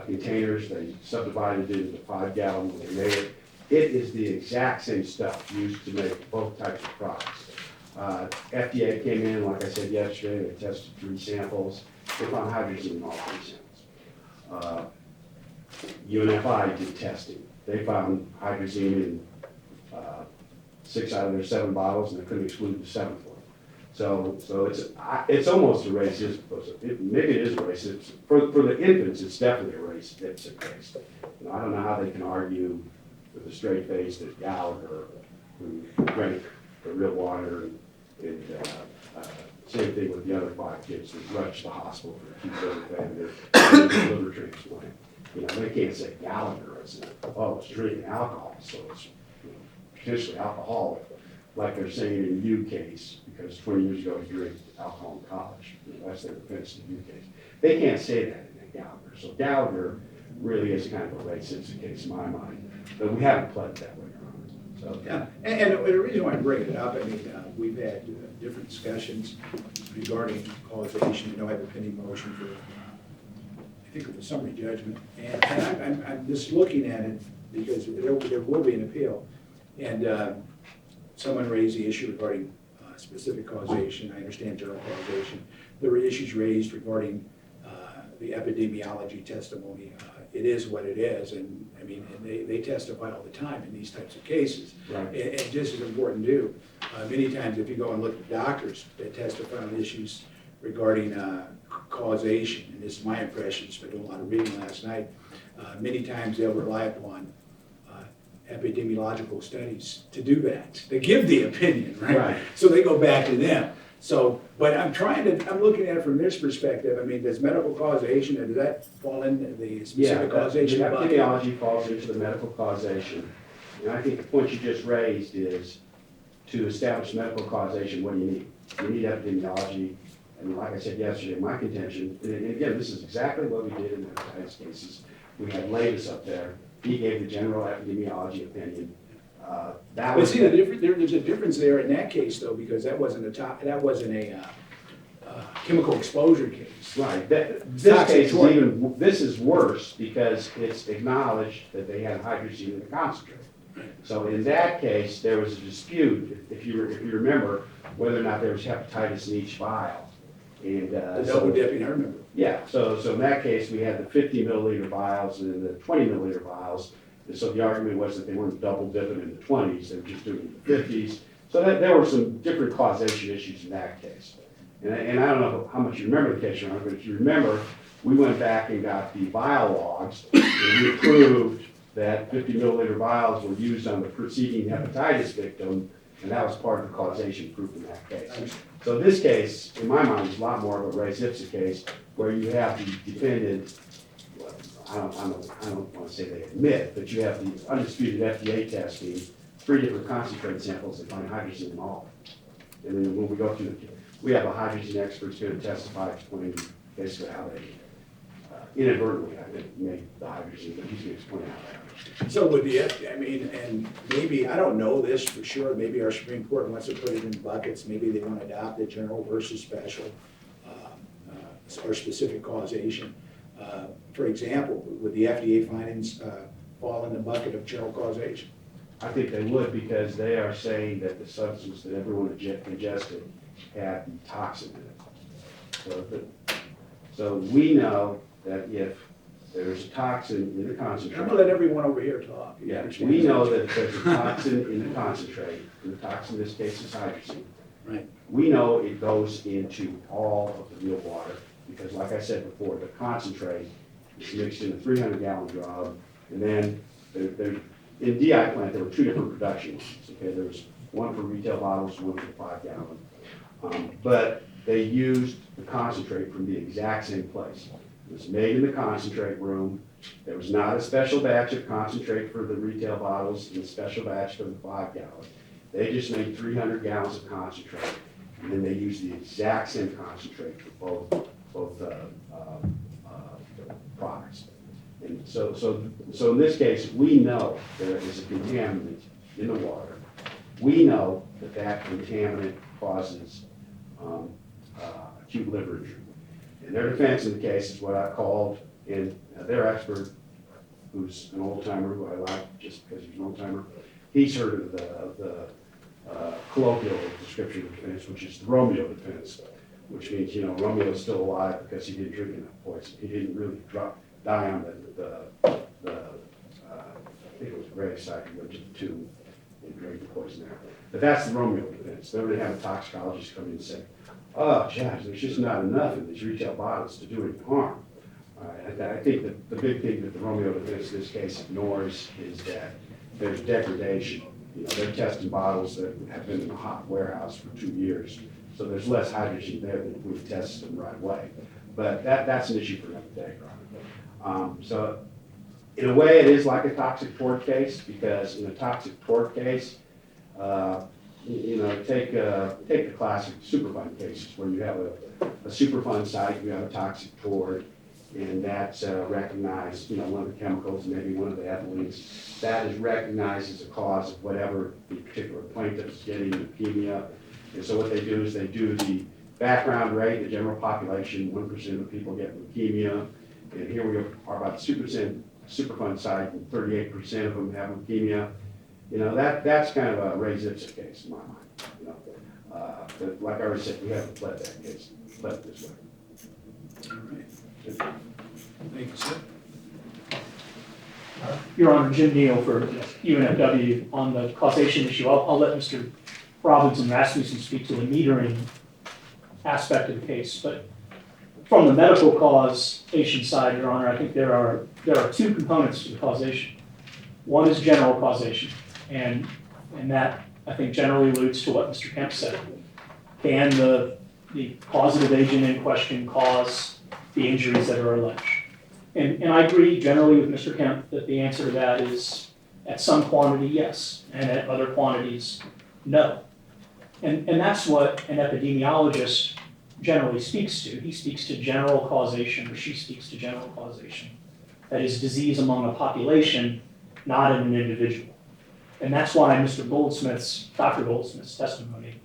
containers. They subdivided it into 5-gallon when they made it. It is the exact same stuff used to make both types of products. FDA came in, like I said yesterday, they tested 3 samples. They found hydrazine in all 3 samples. UNFI did testing. They found hydrazine in 6 out of their 7 bottles, and they couldn't exclude the 7th one. So it's almost a res ipsa. Maybe it is a res ipsa. For the infants, it's definitely a res ipsa case. You know, I don't know how they can argue with a straight face that Gallagher, who drank the real water, and same thing with the other 5 kids that rushed to the hospital for acute liver failure and liver transplant. You know, they can't say Gallagher is, it's drinking alcohol, so it's potentially alcoholic, like they're saying in the U case, because 20 years ago he drank alcohol in college. You know, that's their defense in the U case. They can't say that in Gallagher. So Gallagher really is kind of a res ipsa case in my mind, but we haven't pledged that way. So, yeah, and the reason why I bring it up, I mean, we've had different discussions regarding causation. You know, I have a pending motion for, I think it was summary judgment, and I'm just looking at it because there will be an appeal, and someone raised the issue regarding specific causation. I understand general causation. There were issues raised regarding the epidemiology testimony. It is what it is, and I mean, and they testify all the time in these types of cases. Right. And just as important too, many times if you go and look at doctors that testify on issues regarding causation, and this is my impression, just been doing a lot of reading last night, many times they'll rely upon epidemiological studies to do that. They give the opinion, right? Right. So they go back to them. So, but I'm looking at it from this perspective. I mean, does medical causation, does that fall into the specific causation Yeah, bucket? epidemiology falls into the medical causation. And I think the point you just raised is to establish medical causation, what do you need? You need epidemiology. And like I said yesterday, my contention, and again, this is exactly what we did in the hepatitis cases. We had Lavis up there. He gave the general epidemiology opinion. That But was see, there's a difference there in that case though, because that wasn't a chemical exposure case. right. This case is this is worse because it's acknowledged that they had hydrogen in the concentrate. So in that case, there was a dispute, if you remember, whether or not there was hepatitis in each vial. And The double dipping, I remember. yeah, so in that case, we had the 50 milliliter vials and the 20 milliliter vials. And so the argument was that they weren't double dipping in the 20s, they were just doing the 50s. So there were some different causation issues in that case. And I don't know how much you remember the case, but if you remember, we went back and got the vial logs, and we proved that 50 milliliter vials were used on the preceding hepatitis victim, and that was part of the causation proof in that case. So this case, in my mind, is a lot more of a res ipsa case, where you have the defendant, well, I don't want to say they admit, but you have the undisputed FDA testing, 3 different concentrate samples that find hydrogen in all. And then when we go through, we have a hydrogen expert who's going to testify, explaining basically how they inadvertently, I think, made the hydrogen, but he's going to explain how that. So with the, I mean, and maybe, I don't know this for sure, maybe our Supreme Court wants to put it in buckets, maybe they want to adopt the general versus special, or specific causation. For example, would the FDA findings fall in the bucket of general causation? I think they would, because they are saying that the substance that everyone ingested had the toxin in it. So we know that if there's a toxin in the concentrate. I'm gonna let everyone over here talk. Yeah, we know that if there's a toxin in the concentrate, and the toxin in this case is hydrogen. Right. We know it goes into all of the real water, because like I said before, the concentrate is mixed in a 300-gallon drum, and then in DI plant, there were 2 different production lines, okay? There was one for retail bottles, one for 5-gallon. But they used the concentrate from the exact same place. It was made in the concentrate room. There was not a special batch of concentrate for the retail bottles and a special batch for the 5-gallon. They just made 300 gallons of concentrate, and then they used the exact same concentrate for both products. And so in this case, we know there is a contaminant in the water. We know that that contaminant causes acute liver injury. And their defense in the case is what I called, and their expert, who's an old timer, who I like just because he's an old timer, he's heard of the colloquial description of defense, which is the Romeo defense, which means, Romeo is still alive because he didn't drink enough poison. He didn't really die on I think it was graveside, he went to the tomb and drank the poison there. But that's the Romeo defense. Then they have a toxicologist come in and say, oh, gosh, there's just not enough in these retail bottles to do any harm. I think that the big thing that the Romeo defense in this case ignores is that there's degradation. They're testing bottles that have been in a hot warehouse for 2 years. So there's less hydrogen there than if we tested them right away. But that's an issue for another day, probably. So in a way, it is like a toxic tort case, because in a toxic tort case, take the classic Superfund cases where you have a Superfund site, you have a toxic tort, and that's recognized, one of the chemicals, maybe one of the ethylenes, that is recognized as a cause of whatever the particular plaintiff is getting, leukemia. And so what they do is they do the background rate, the general population, 1% of people get leukemia, and here we are about the Superfund site, and 38% of them have leukemia. That's kind of a res ipsa case in my mind. But like I already said, we haven't pled that case, pled this way. All right. Thank you, sir. Your Honor, Jim Neale for UNFW. On the causation issue, I'll let Mr. Robbins and Rasmussen speak to the metering aspect of the case, but from the medical causation side, Your Honor, I think there are two components to the causation. One is general causation, and that, I think, generally alludes to what Mr. Kemp said. Can the causative agent in question cause the injuries that are alleged? And I agree generally with Mr. Kemp that the answer to that is at some quantity, yes, and at other quantities, no. And that's what an epidemiologist generally speaks to. He speaks to general causation, or she speaks to general causation. That is disease among a population, not in an individual. And that's why Dr. Goldsmith's testimony,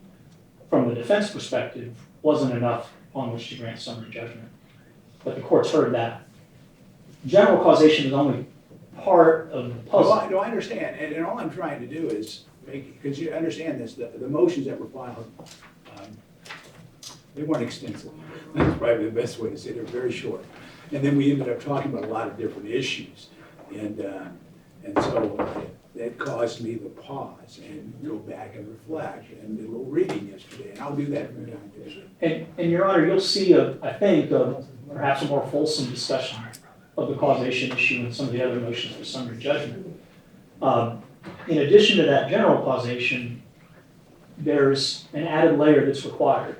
from the defense perspective, wasn't enough on which to grant summary judgment. But the court's heard that. General causation is only part of the puzzle. No, I understand, and all I'm trying to do is make, because you understand this, the motions that were filed, they weren't extensive. That's probably the best way to say it. They're very short. And then we ended up talking about a lot of different issues. And so that caused me to pause and go back and reflect and do a little reading yesterday. And I'll do that from time to time. And Your Honor, you'll see, I think, perhaps a more fulsome discussion of the causation issue and some of the other motions for summary judgment. In addition to that general causation, there's an added layer that's required.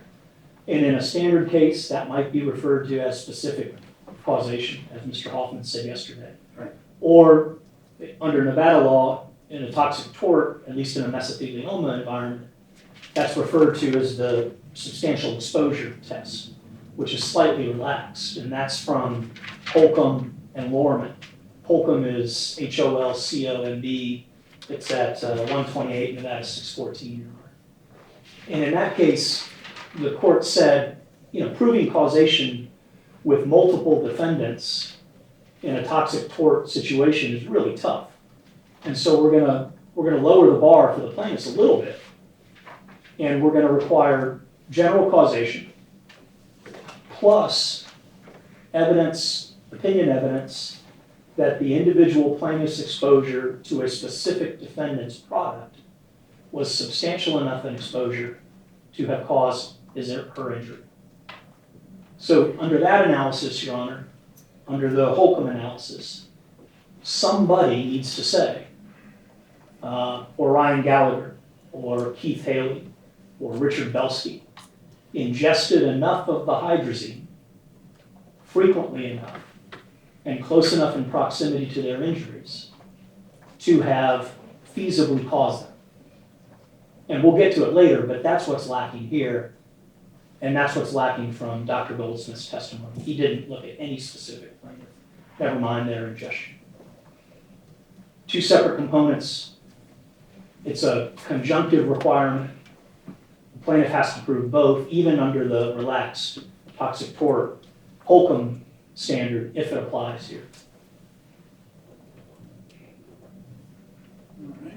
And in a standard case, that might be referred to as specific causation, as Mr. Hoffman said yesterday. Right. Or under Nevada law, in a toxic tort, at least in a mesothelioma environment, that's referred to as the substantial exposure test, which is slightly relaxed, and that's from Holcomb and Lorman. Holcomb is Holcomb. It's at 128 Nevada 614. And in that case, the court said, proving causation with multiple defendants in a toxic tort situation is really tough. And so we're gonna lower the bar for the plaintiffs a little bit, and we're gonna require general causation plus evidence, opinion evidence, that the individual plaintiff's exposure to a specific defendant's product was substantial enough in exposure to have caused his or her injury. So under that analysis, Your Honor, under the Holcomb analysis, somebody needs to say, Orion Gallagher, or Keith Haley, or Richard Belsky, ingested enough of the hydrazine, frequently enough, and close enough in proximity to their injuries to have feasibly caused them. And we'll get to it later, but that's what's lacking here, and that's what's lacking from Dr. Goldsmith's testimony. He didn't look at any specific plaintiff, never mind their ingestion. Two separate components. It's a conjunctive requirement. The plaintiff has to prove both, even under the relaxed toxic tort Holcomb standard, if it applies here. All right.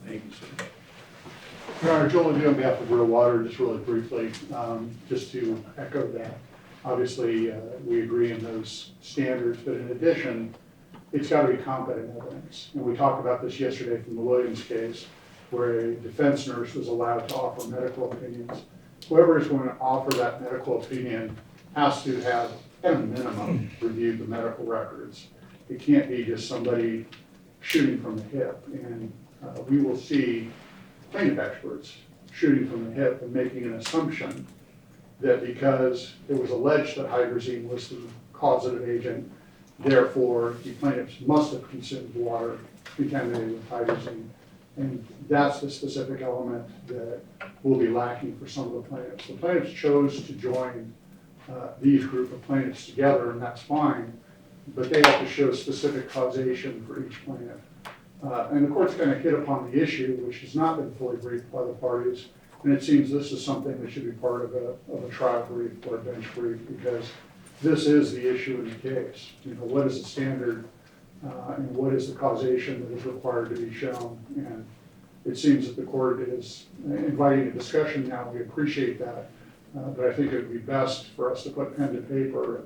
Thank you, sir. Your Honor, Joel and on behalf of Real Water, just really briefly, just to echo that. Obviously, we agree in those standards, but in addition, it's got to be competent evidence. And we talked about this yesterday from the Williams case, where a defense nurse was allowed to offer medical opinions. Whoever is going to offer that medical opinion has to have, at a minimum, reviewed the medical records. It can't be just somebody shooting from the hip. And we will see plaintiff experts shooting from the hip and making an assumption that because it was alleged that hydrazine was the causative agent, therefore the plaintiffs must have consumed water contaminated with hydrazine. And that's the specific element that will be lacking for some of the plaintiffs. The plaintiffs chose to join these group of plaintiffs together, and that's fine, but they have to show specific causation for each plaintiff. And the court's going to hit upon the issue, which has not been fully briefed by the parties, and it seems this is something that should be part of a trial brief or a bench brief, because this is the issue in the case. What is the standard and what is the causation that is required to be shown? And it seems that the court is inviting a discussion now. We appreciate that, but I think it would be best for us to put pen to paper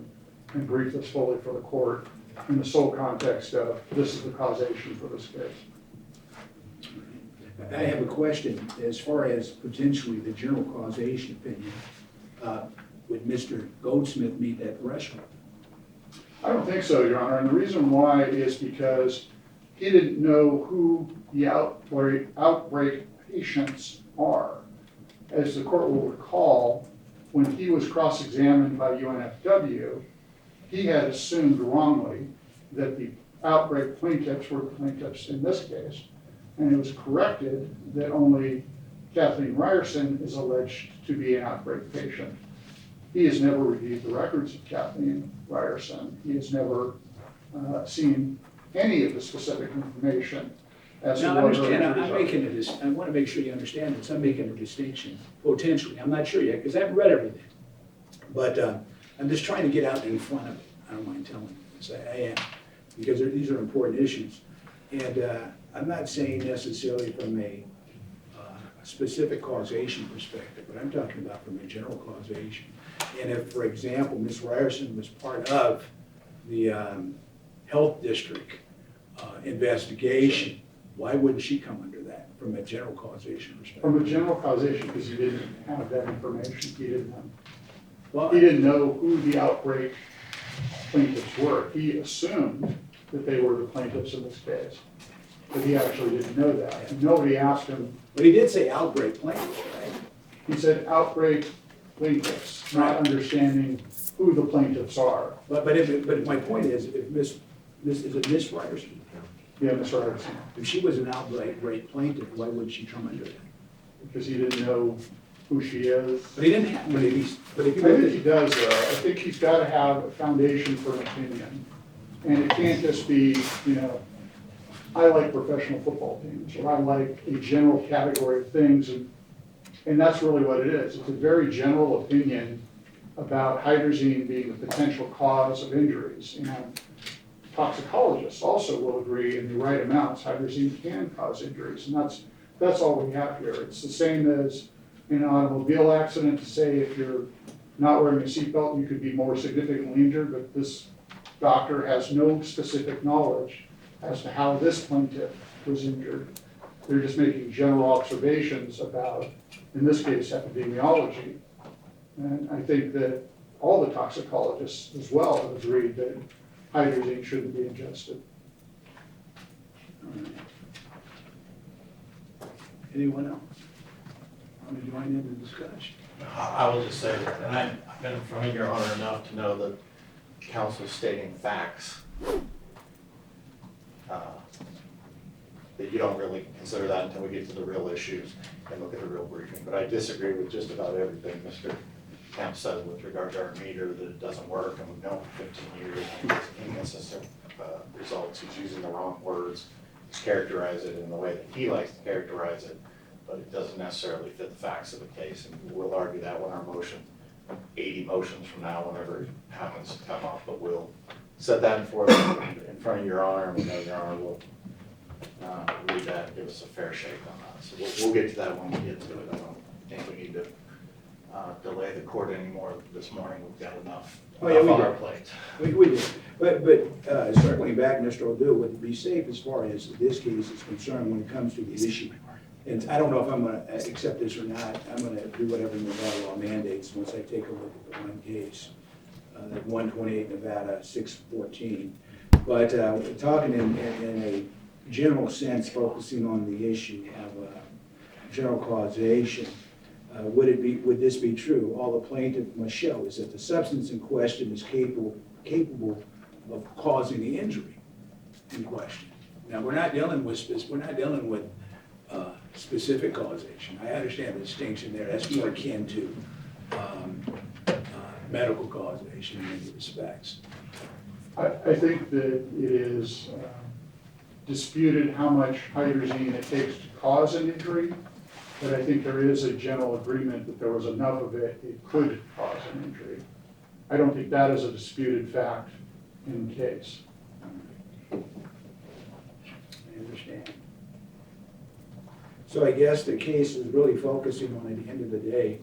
and brief this fully for the court in the sole context of this is the causation for this case. I have a question as far as potentially the general causation opinion. would Mr. Goldsmith meet that threshold? I don't think so, Your Honor, and the reason why is because he didn't know who the outbreak patients are. As the court will recall, when he was cross-examined by UNFW, he had assumed wrongly that the outbreak plaintiffs were the plaintiffs in this case, and it was corrected that only Kathleen Ryerson is alleged to be an outbreak patient. He has never reviewed the records of Kathleen Ryerson. He has never seen any of the specific information as to Now, what her understand, I'm injuries are. making I want to make sure you understand this, I'm making a distinction, potentially, I'm not sure yet, because I haven't read everything. But I'm just trying to get out in front of it, I don't mind telling you, so I am, because these are important issues. And I'm not saying necessarily from a specific causation perspective, but I'm talking about from a general causation. And if, for example, Ms. Ryerson was part of the health district investigation, why wouldn't she come under that from a general causation perspective? From a general causation, because he didn't have that information, he didn't know. Well, He didn't know who the outbreak plaintiffs were. He assumed that they were the plaintiffs in this case, but he actually didn't know that. And nobody asked him. But he did say outbreak plaintiffs, right? He said outbreak plaintiffs, not understanding who the plaintiffs are. But my point is, if Ms. Ryerson, Yeah, Ms. Ryerson, if she was an outbreak plaintiff, why wouldn't she come under that? because he didn't know who she is. But he didn't have, but if I think he does, though. I think he's got to have a foundation for an opinion. And it can't just be, I like professional football teams, or I like a general category of things, and that's really what it is. It's a very general opinion about hydrazine being the potential cause of injuries. And toxicologists also will agree in the right amounts, hydrazine can cause injuries, and that's all we have here. It's the same as in an automobile accident to say if you're not wearing a seatbelt, you could be more significantly injured, but this doctor has no specific knowledge as to how this plaintiff was injured. They're just making general observations about, in this case, epidemiology. And I think that all the toxicologists as well have agreed that hydrazine shouldn't be ingested. Anyone else want to join in the discussion? I will just say that, and I've been in front of Your Honor enough to know that counsel stating facts, that you don't really consider that until we get to the real issues and look at the real briefing. But I disagree with just about everything Mr. Kemp said with regard to our meter, that it doesn't work, and we've known for 15 years, and it's inconsistent results. He's using the wrong words. He's characterized it in the way that he likes to characterize it, but it doesn't necessarily fit the facts of the case, and we'll argue that when our motion, 80 motions from now, whenever it happens to come up, but we'll set that in front of Your Honor, and we know Your Honor will read that, give us a fair shake on that. So we'll get to that when we get to it. I don't think we need to delay the court anymore this morning. We've got enough Oh, yeah, we on do. our plate. We did, but circling back, Mr. Odou, would it be safe as far as this case is concerned when it comes to the issue? And I don't know if I'm gonna accept this or not, I'm gonna do whatever Nevada law mandates once I take a look at the one case, that 128 Nevada 614. But talking in a general sense, focusing on the issue of general causation, would this be true? All the plaintiff must show is that the substance in question is capable of causing the injury in question. Now, we're not dealing with specific causation. I understand the distinction there. That's more akin to medical causation in many respects. I think that it is disputed how much hydrazine it takes to cause an injury, but I think there is a general agreement that there was enough of it, it could cause an injury. I don't think that is a disputed fact in the case. I understand. So I guess the case is really focusing on, at the end of the day,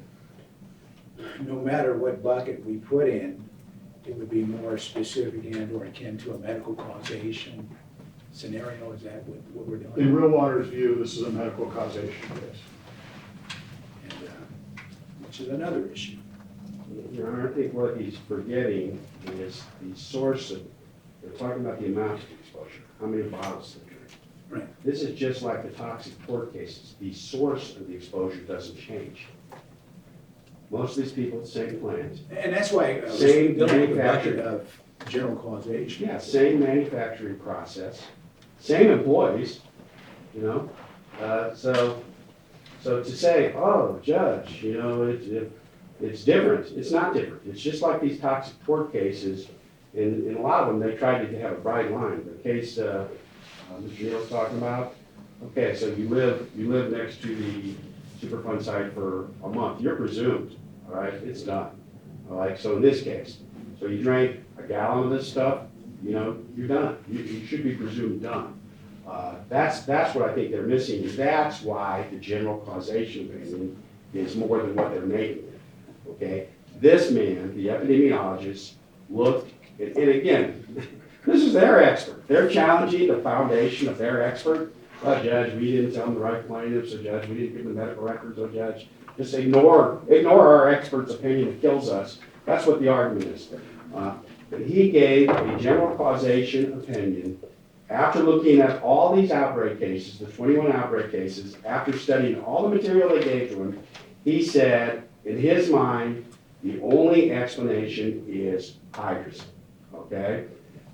no matter what bucket we put in, it would be more specific and or akin to a medical causation scenario. Is that what we're doing? In Real Water's view, this is a medical causation case. And, which is another issue. Your Honor, I think what he's forgetting is the source of, they're talking about the amount of exposure, how many bottles they drink. Right. This is just like the toxic port cases. The source of the exposure doesn't change. Most of these people, same plant. And that's why Same building the bucket manufacturer. of general causation. Yeah, same manufacturing process, same employees, you know? So to say, oh, judge, you know, it's different, it's not different. It's just like these toxic port cases. In a lot of them, they tried to have a bright line. The case Mr. Neale's talking about, okay, so you live next to the Superfund site for a month. You're presumed, all right, it's done. All right, so in this case, so you drank a gallon of this stuff, you know, you're done. You should be presumed done. That's what I think they're missing. That's why the general causation opinion is more than what they're making it. Okay, this man, the epidemiologist, looked, and again, this is their expert. They're challenging the foundation of their expert. Oh, Judge, we didn't tell them the right plaintiffs, or Judge, we didn't give them the medical records, or Judge, just ignore our expert's opinion, it kills us. That's what the argument is. But he gave a general causation opinion after looking at all these outbreak cases, the 21 outbreak cases, after studying all the material they gave to him, he said, in his mind, the only explanation is hydrogen, okay?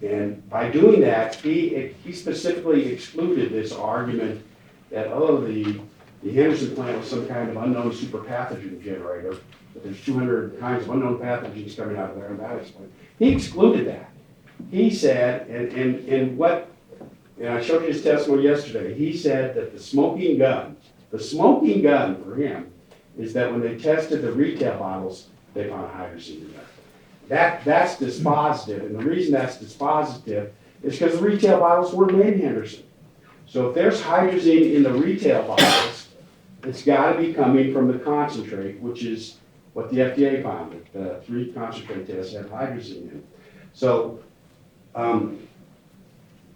And by doing that, he specifically excluded this argument that, oh, the Henderson plant was some kind of unknown super pathogen generator, but there's 200 kinds of unknown pathogens coming out of there, and that explained. He excluded that. He said, and I showed you his testimony yesterday, he said that the smoking gun for him is that when they tested the retail bottles, they found hydrogen in there. That's dispositive, and the reason that's dispositive is because the retail bottles were made in Henderson. So if there's hydrogen in the retail bottles, it's got to be coming from the concentrate, which is what the FDA found, that the 3 concentrate tests had hydrogen in. So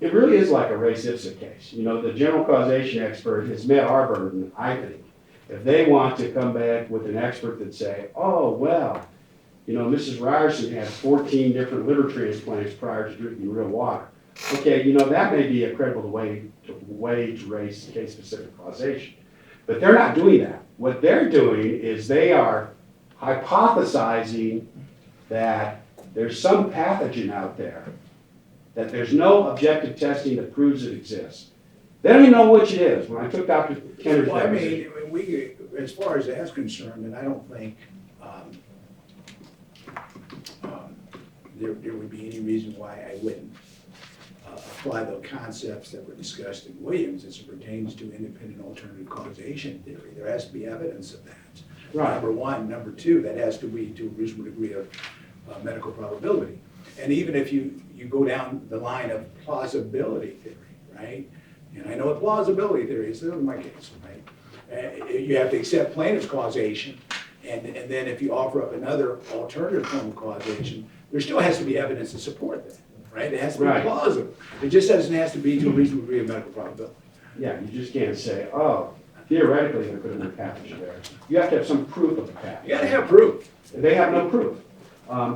it really is like a res ipsa case. You know, the general causation expert has met our burden, I think. If they want to come back with an expert that say, oh, well, you know, Mrs. Ryerson had 14 different liver transplants prior to drinking real water. Okay, you know, that may be a credible way to raise case-specific causation. But they're not doing that. What they're doing is they are hypothesizing that there's some pathogen out there, that there's no objective testing that proves it exists. They don't even know which it is. When I took Dr. Kenner's Well, I deposition, mean, we, as far as that's concerned, and I don't think there would be any reason why I wouldn't apply the concepts that were discussed in Williams as it pertains to independent alternative causation theory. There has to be evidence of that. Right. Number one. Number two, that has to be to a reasonable degree of medical probability. And even if you go down the line of plausibility theory, right? And I know what plausibility theory is, this is my case, right? You have to accept plaintiff's causation, and then if you offer up another alternative form of causation, there still has to be evidence to support that, right? It has to be Right. plausible. It just doesn't have to be to a reasonable degree of medical probability. yeah, you just can't say, oh, theoretically there could have been a pathogen there. You have to have some proof of the pathogen. You gotta have proof. They have no proof.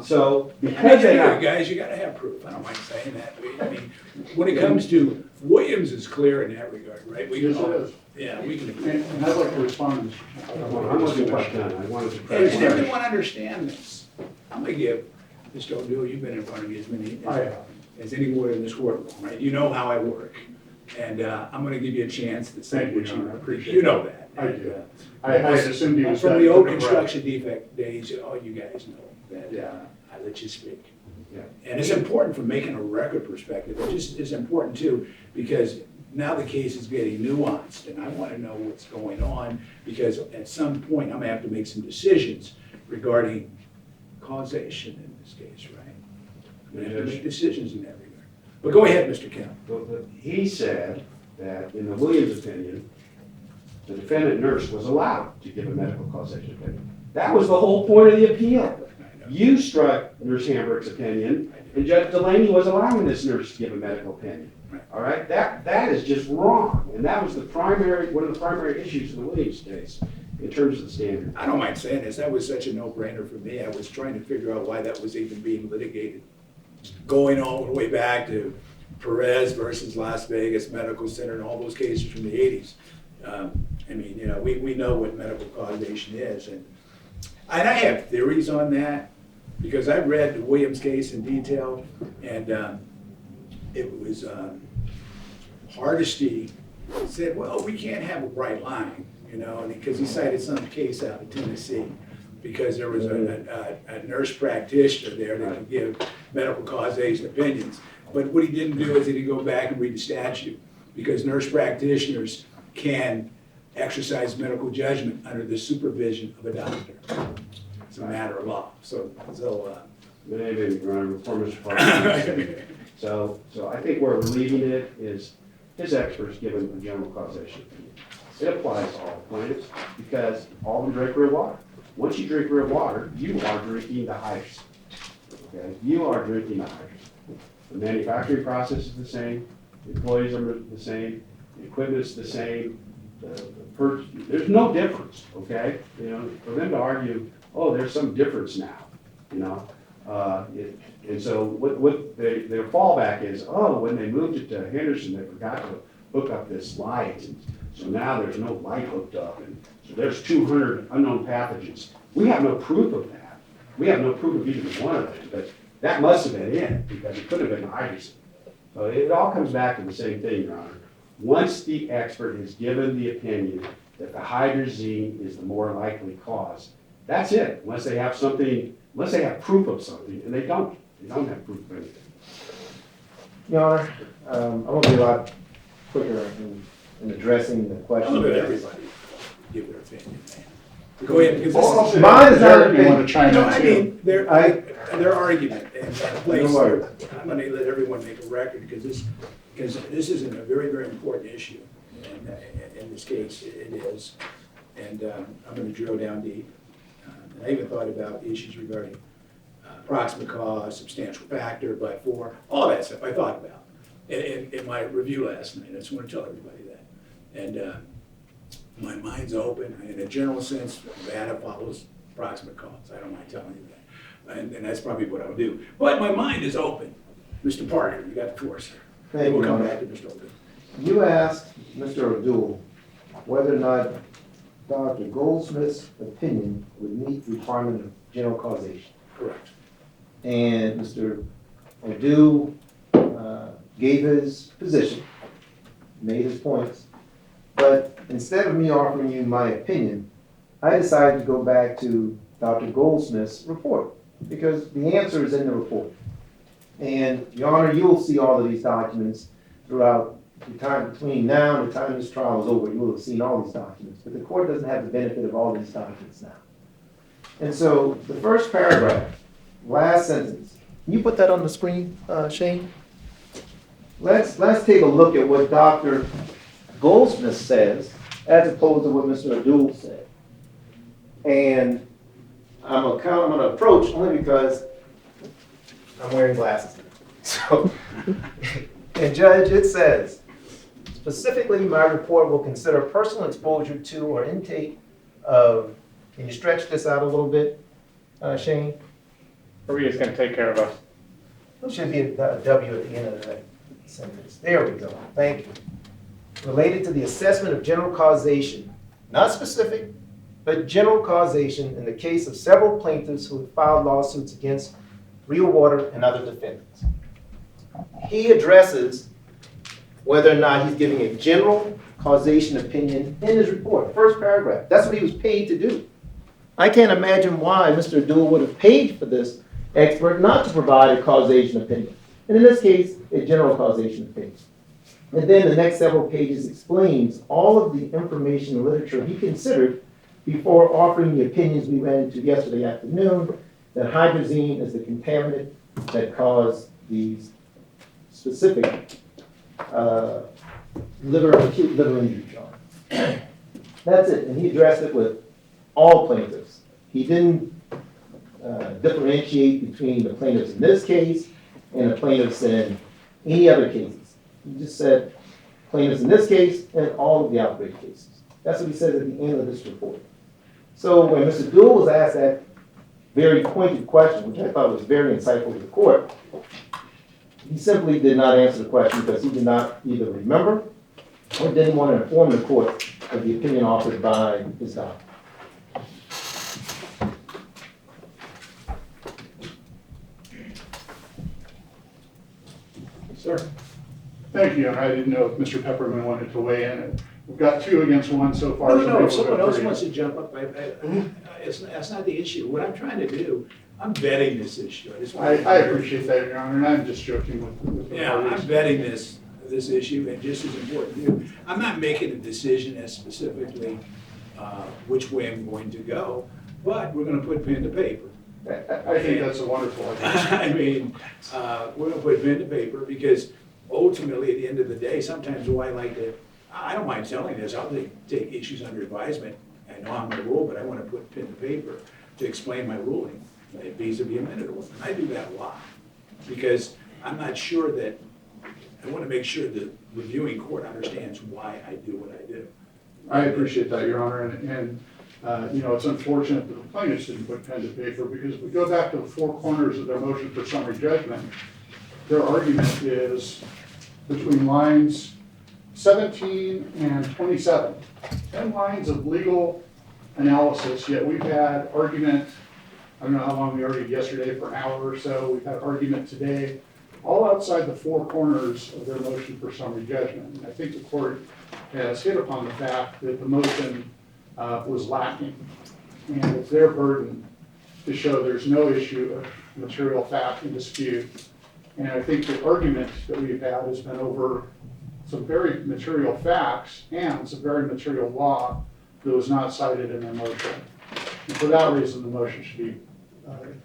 So I because mean, they you know, have, guys, you gotta have proof. I don't mind saying that. I mean, when it comes to, Williams is clear in that regard, right? We can Yes, it all- is. Yeah, we can agree. And I'd like to respond to I wasn't quite done. I wanted to. Hey, does everyone understand this? I'm gonna give, Mr. Odou, you've been in front of me as many as any lawyer in this courtroom, right? You know how I work. And I'm gonna give you a chance to say Thank you, what Your you Honor. appreciate. You know that. I And, do. I assumed he was. From that the old correct. construction defect days, all you guys know that I let you speak. Yeah. And it's important from making a record perspective. It just is important too, because now the case is getting nuanced, and I want to know what's going on, because at some point, I'm gonna have to make some decisions regarding causation in this case, right? I'm gonna have to make decisions in that regard. But go ahead, Mr. Kemp. He said that in the Williams opinion, the defendant nurse was allowed to give a medical causation opinion. That was the whole point of the appeal. You struck Nurse Hamburg's opinion, and Judge Delaney was allowing this nurse to give a medical opinion. All right, that is just wrong, and that was one of the primary issues in the Williams case. in terms of the standard. I don't mind saying this, that was such a no-brainer for me. I was trying to figure out why that was even being litigated. Going all the way back to Perez versus Las Vegas Medical Center and all those cases from the 80s. I mean, you know, we know what medical causation is. And I have theories on that because I read the Williams case in detail, and it was Hardesty said, well, we can't have a bright line, you know, because he cited some case out of Tennessee because there was a nurse practitioner there that could give medical causation opinions. But what he didn't do is he didn't go back and read the statute, because nurse practitioners can exercise medical judgment under the supervision of a doctor. It's a matter of law. So Maybe Your Honor, before Mr. Parker. So I think where we're leaving it is his experts given a general causation opinion. It applies to all plaintiffs because all of them drink real water. Once you drink real water, you are drinking the hydrous. Okay, you are drinking the hydrous. The manufacturing process is the same, the employees are the same, the equipment is the same, there's no difference, okay? You know, for them to argue, oh, there's some difference now, you know? And so what their fallback is, oh, when they moved it to Henderson, they forgot to hook up this light, and so now there's no light hooked up, and so there's 200 unknown pathogens. We have no proof of that. We have no proof of even one of them, but that must have been it, because it could have been hydrogen. So it all comes back to the same thing, Your Honor. Once the expert has given the opinion that the hydrazine is the more likely cause, that's it, unless they have something, unless they have proof of something, and they don't have proof of anything. Your Honor, I'm gonna be a lot quicker in addressing the question. I'll let everybody give their opinion, man. Go ahead, because this is. Mine is not Derek, you want to chime No, in I too? mean, their argument, and place, No worries. I'm gonna let everyone make a record, because this is a very, very important issue. And in this case, it is. And I'm gonna drill down deep. And I even thought about issues regarding proximate cause, substantial factor, but for, all that stuff I thought about in my review last night. I just want to tell everybody that. And my mind's open. In a general sense, data follows proximate cause. I don't mind telling you that. And that's probably what I'll do. But my mind is open. Mr. Parker, you got the floor, sir. Thank We'll you, come Your back Honor. to Mr. Odou. You asked Mr. Odou whether or not Dr. Goldsmith's opinion would meet the requirement of general causation. Correct. And Mr. Odou gave his position, made his points, but instead of me offering you my opinion, I decided to go back to Dr. Goldsmith's report, because the answer is in the report. And, Your Honor, you'll see all of these documents throughout the time between now and the time this trial is over. You will have seen all these documents, but the court doesn't have the benefit of all these documents now. And so the first paragraph, last sentence, can you put that on the screen, Shane? Let's take a look at what Dr. Goldsmith says as opposed to what Mr. Odou said. And I'm gonna approach only because I'm wearing glasses. So, and Judge, it says, specifically, my report will consider personal exposure to or intake of, can you stretch this out a little bit, Shane? Maria's gonna take care of us. There should be a W at the end of that sentence. There we go. Thank you. Related to the assessment of general causation, not specific, but general causation in the case of several plaintiffs who have filed lawsuits against Real Water and other defendants. He addresses whether or not he's giving a general causation opinion in his report, first paragraph. That's what he was paid to do. I can't imagine why Mr. Odou would have paid for this expert not to provide a causation opinion. And in this case, a general causation opinion. And then the next several pages explains all of the information and literature he considered before offering the opinions we ran into yesterday afternoon, that hydrazine is the contaminant that these specific acute liver injury charge. That's it, and he addressed it with all plaintiffs. He didn't differentiate between the plaintiffs in this case and the plaintiffs in any other cases. He just said plaintiffs in this case and all of the outbreak cases. That's what he says at the end of this report. So when Mr. Dool was asked that very pointed question, which I thought was very insightful to the court, he simply did not answer the question because he did not either remember or didn't want to inform the court of the opinion offered by his doctor. Sir? Thank you, and I didn't know if Mr. Pepperman wanted to weigh in. We've got 2 against 1 so far. No, so no, maybe if someone we'll go else 3. wants to jump up, that's not the issue. What I'm trying to do, I'm vetting this issue. I appreciate that, Your Honor, and I'm just joking with the Yeah, I'm parties. vetting this issue, and just as important too, I'm not making a decision as specifically which way I'm going to go, but we're gonna put pen to paper. I think that's a wonderful idea. I mean, we're gonna put pen to paper, because ultimately, at the end of the day, sometimes I don't mind telling this, I'll take issues under advisement. I know I'm gonna rule, but I wanna put pen to paper to explain my ruling, vis-a-vis a minute order. And I do that a lot, because I'm not sure that, I wanna make sure the reviewing court understands why I do what I do. I appreciate that, Your Honor, and you know, it's unfortunate that the plaintiffs didn't put pen to paper, because if we go back to the 4 corners of their motion for summary judgment, their argument is between lines 17 and 27. 10 lines of legal analysis, yet we've had argument, I don't know how long we argued yesterday, for an hour or so, we've had argument today, all outside the 4 corners of their motion for summary judgment. And I think the court has hit upon the fact that the motion was lacking, and it's their burden to show there's no issue of material fact in dispute. And I think the argument that we've had has been over some very material facts and some very material law that was not cited in their motion. And for that reason, the motion should be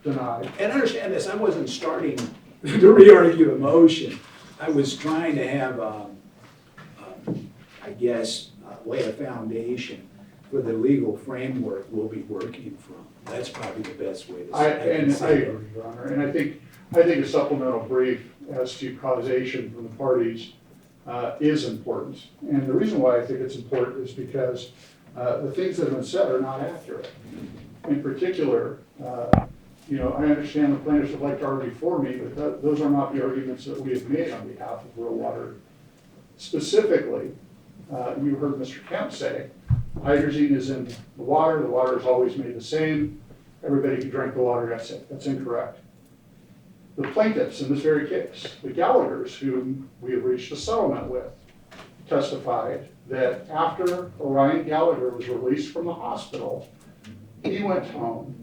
denied. And understand this, I wasn't starting to re-argue a motion. I was trying to have, I guess, lay a foundation for the legal framework we'll be working from. That's probably the best way to I say it. agree, Your Honor, and I think a supplemental brief as to causation from the parties is important. And the reason why I think it's important is because the things that have been said are not accurate. In particular, you know, I understand the plaintiffs would like to argue for me, but those are not the arguments that we have made on behalf of rural water. Specifically, you heard Mr. Kemp say, hydrazine is in the water is always made the same, everybody can drink the water, that's it. That's incorrect. The plaintiffs in this very case, the Gallaghers, whom we have reached a settlement with, testified that after Orion Gallagher was released from the hospital, he went home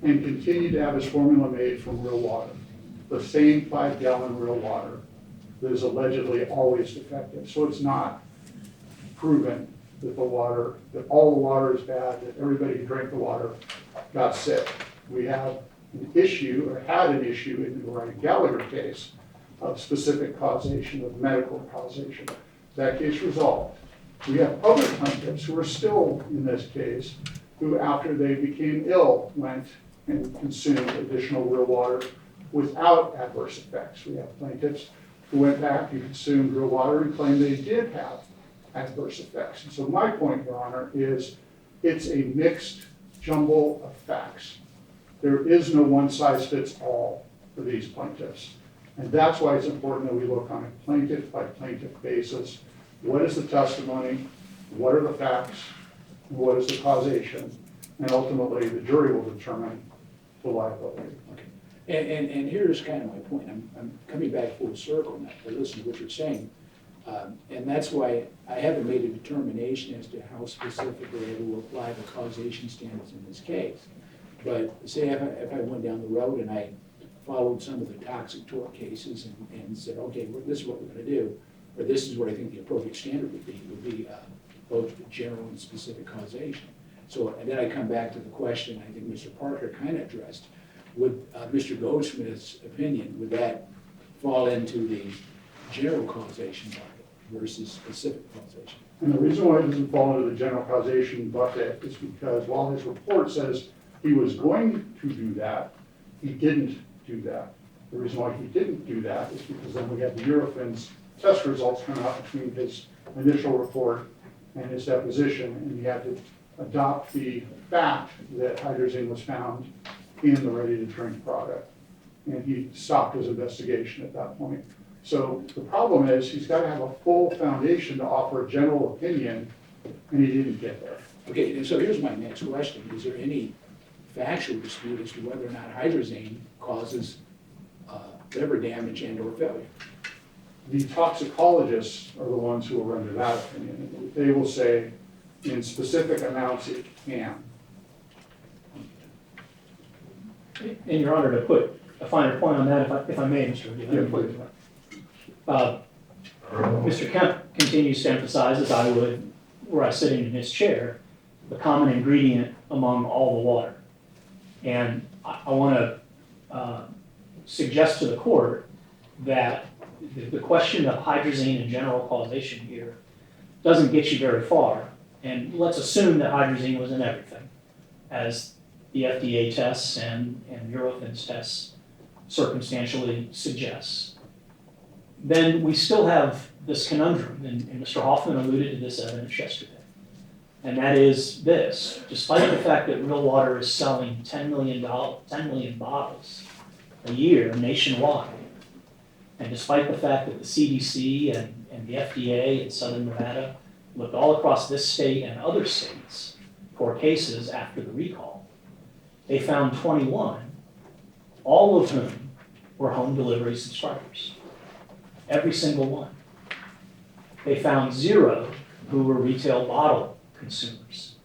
and continued to have his formula made from real water, the same 5-gallon real water that is allegedly always defective. So it's not proven that that all the water is bad, that everybody who drank the water got sick. We have an issue, or had an issue in the Orion Gallagher case of specific causation, of medical causation. That case resolved. We have other plaintiffs who are still in this case, who after they became ill went and consumed additional real water without adverse effects. We have plaintiffs who went back and consumed real water and claimed they did have adverse effects. And so my point, Your Honor, is it's a mixed jumble of facts. There is no one size fits all for these plaintiffs. And that's why it's important that we look on a plaintiff by plaintiff basis. What is the testimony? What are the facts? What is the causation? And ultimately, the jury will determine the liability. Okay. And here's kind of my point. I'm coming back full circle now to listen to what you're saying. And that's why I haven't made a determination as to how specifically I will apply the causation standards in this case. But say if I went down the road and I followed some of the toxic tort cases and said, okay, this is what we're going to do, or this is what I think the appropriate standard would be both general and specific causation. So, and then I come back to the question I think Mr. Parker kind of addressed. Would Mr. Goldsmith's opinion, would that fall into the general causation bucket versus specific causation? And the reason why it doesn't fall into the general causation bucket is because while his report says he was going to do that, he didn't do that. The reason why he didn't do that is because then we had the Eurofins test results come out between his initial report and his deposition, and he had to adopt the fact that hydrazine was found in the ready-to-drink product. And he stopped his investigation at that point. So the problem is, he's got to have a full foundation to offer a general opinion, and he didn't get there. Okay, and so here's my next question. Is there any factual dispute as to whether or not hydrazine causes liver damage and or failure? The toxicologists are the ones who will render that opinion. They will say, in specific amounts, it can. In your honor, to put a finer point on that, if I may, Mr. O'Dean. Yeah, please. Mr. Kemp continues to emphasize, as I would, were I sitting in his chair, the common ingredient among all the water. And I want to suggest to the court that the question of hydrazine and general causation here doesn't get you very far. And let's assume that hydrazine was in everything, as the FDA tests and Eurofins tests circumstantially suggests. Then we still have this conundrum, and Mr. Hoffman alluded to this evidence yesterday. And that is this: despite the fact that Real Water is selling 10 million bottles a year nationwide, and despite the fact that the CDC and the FDA in Southern Nevada looked all across this state and other states for cases after the recall, they found 21, all of whom were home delivery subscribers. Every single one. They found 0 who were retail bottle consumers.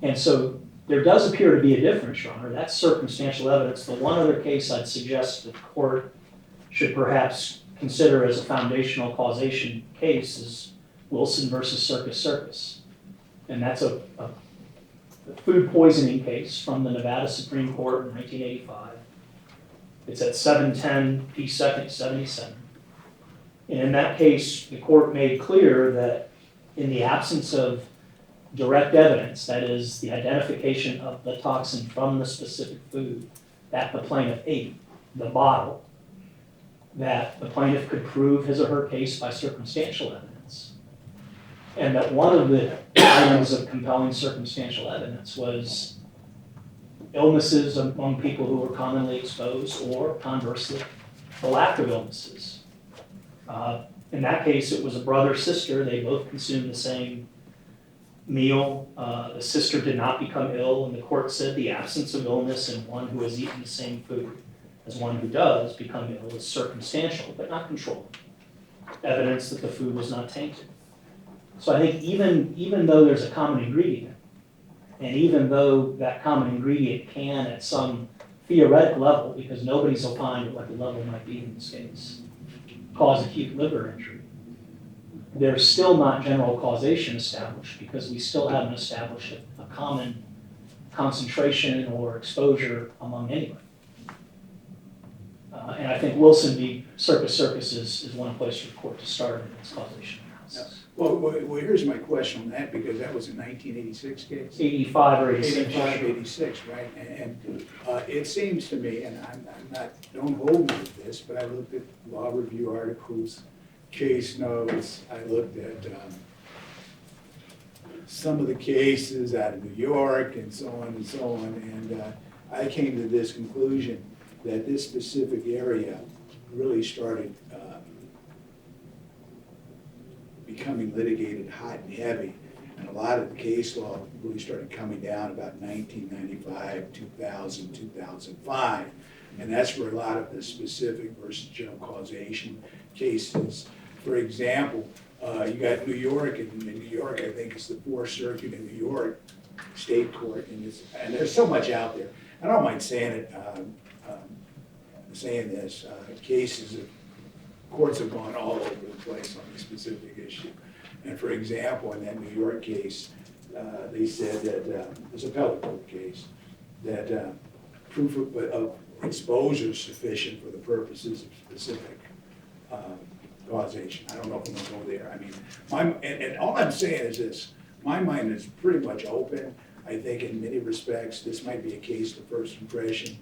And so there does appear to be a difference, Your Honor. That's circumstantial evidence. The one other case I'd suggest that the court should perhaps consider as a foundational causation case is Wilson versus Circus. And that's a food poisoning case from the Nevada Supreme Court in 1985. It's at 710 P. 2nd 77. And in that case, the court made clear that in the absence of direct evidence, that is the identification of the toxin from the specific food that the plaintiff ate, the bottle, that the plaintiff could prove his or her case by circumstantial evidence. And that one of the items of compelling circumstantial evidence was illnesses among people who were commonly exposed, or conversely, the lack of illnesses. In that case, it was a brother-sister. They both consumed the same meal. The sister did not become ill, and the court said the absence of illness in one who has eaten the same food as one who does become ill is circumstantial, but not controlled. Evidence that the food was not tainted. So I think even though there's a common ingredient, and even though that common ingredient can, at some theoretic level, because nobody's opined what the level might be in this case, cause acute liver injury, there's still not general causation established because we still haven't established a common concentration or exposure among anyone. And I think Wilson v. Circus is one place for the court to start in its causation analysis. Well, here's my question on that, because that was a 1986 case. 85 or 86. 85, 86, right? And it seems to me, and I'm not, don't hold me to this, but I looked at law review articles, case notes, I looked at some of the cases out of New York and so on and so on, and I came to this conclusion that this specific area really started becoming litigated hot and heavy, and a lot of the case law really started coming down about 1995, 2000, 2005, and that's where a lot of the specific versus general causation cases. For example, you got New York, and in New York, I think it's the Fourth Circuit in New York State Court, and there's so much out there. I don't mind saying it, saying this, cases of courts have gone all over the place on this specific issue. And for example, in that New York case, they said that, it was a appellate court case, that proof of exposure is sufficient for the purposes of specific causation. I don't know if I'm gonna go there. I mean, and all I'm saying is this: my mind is pretty much open. I think in many respects, this might be a case of first impression.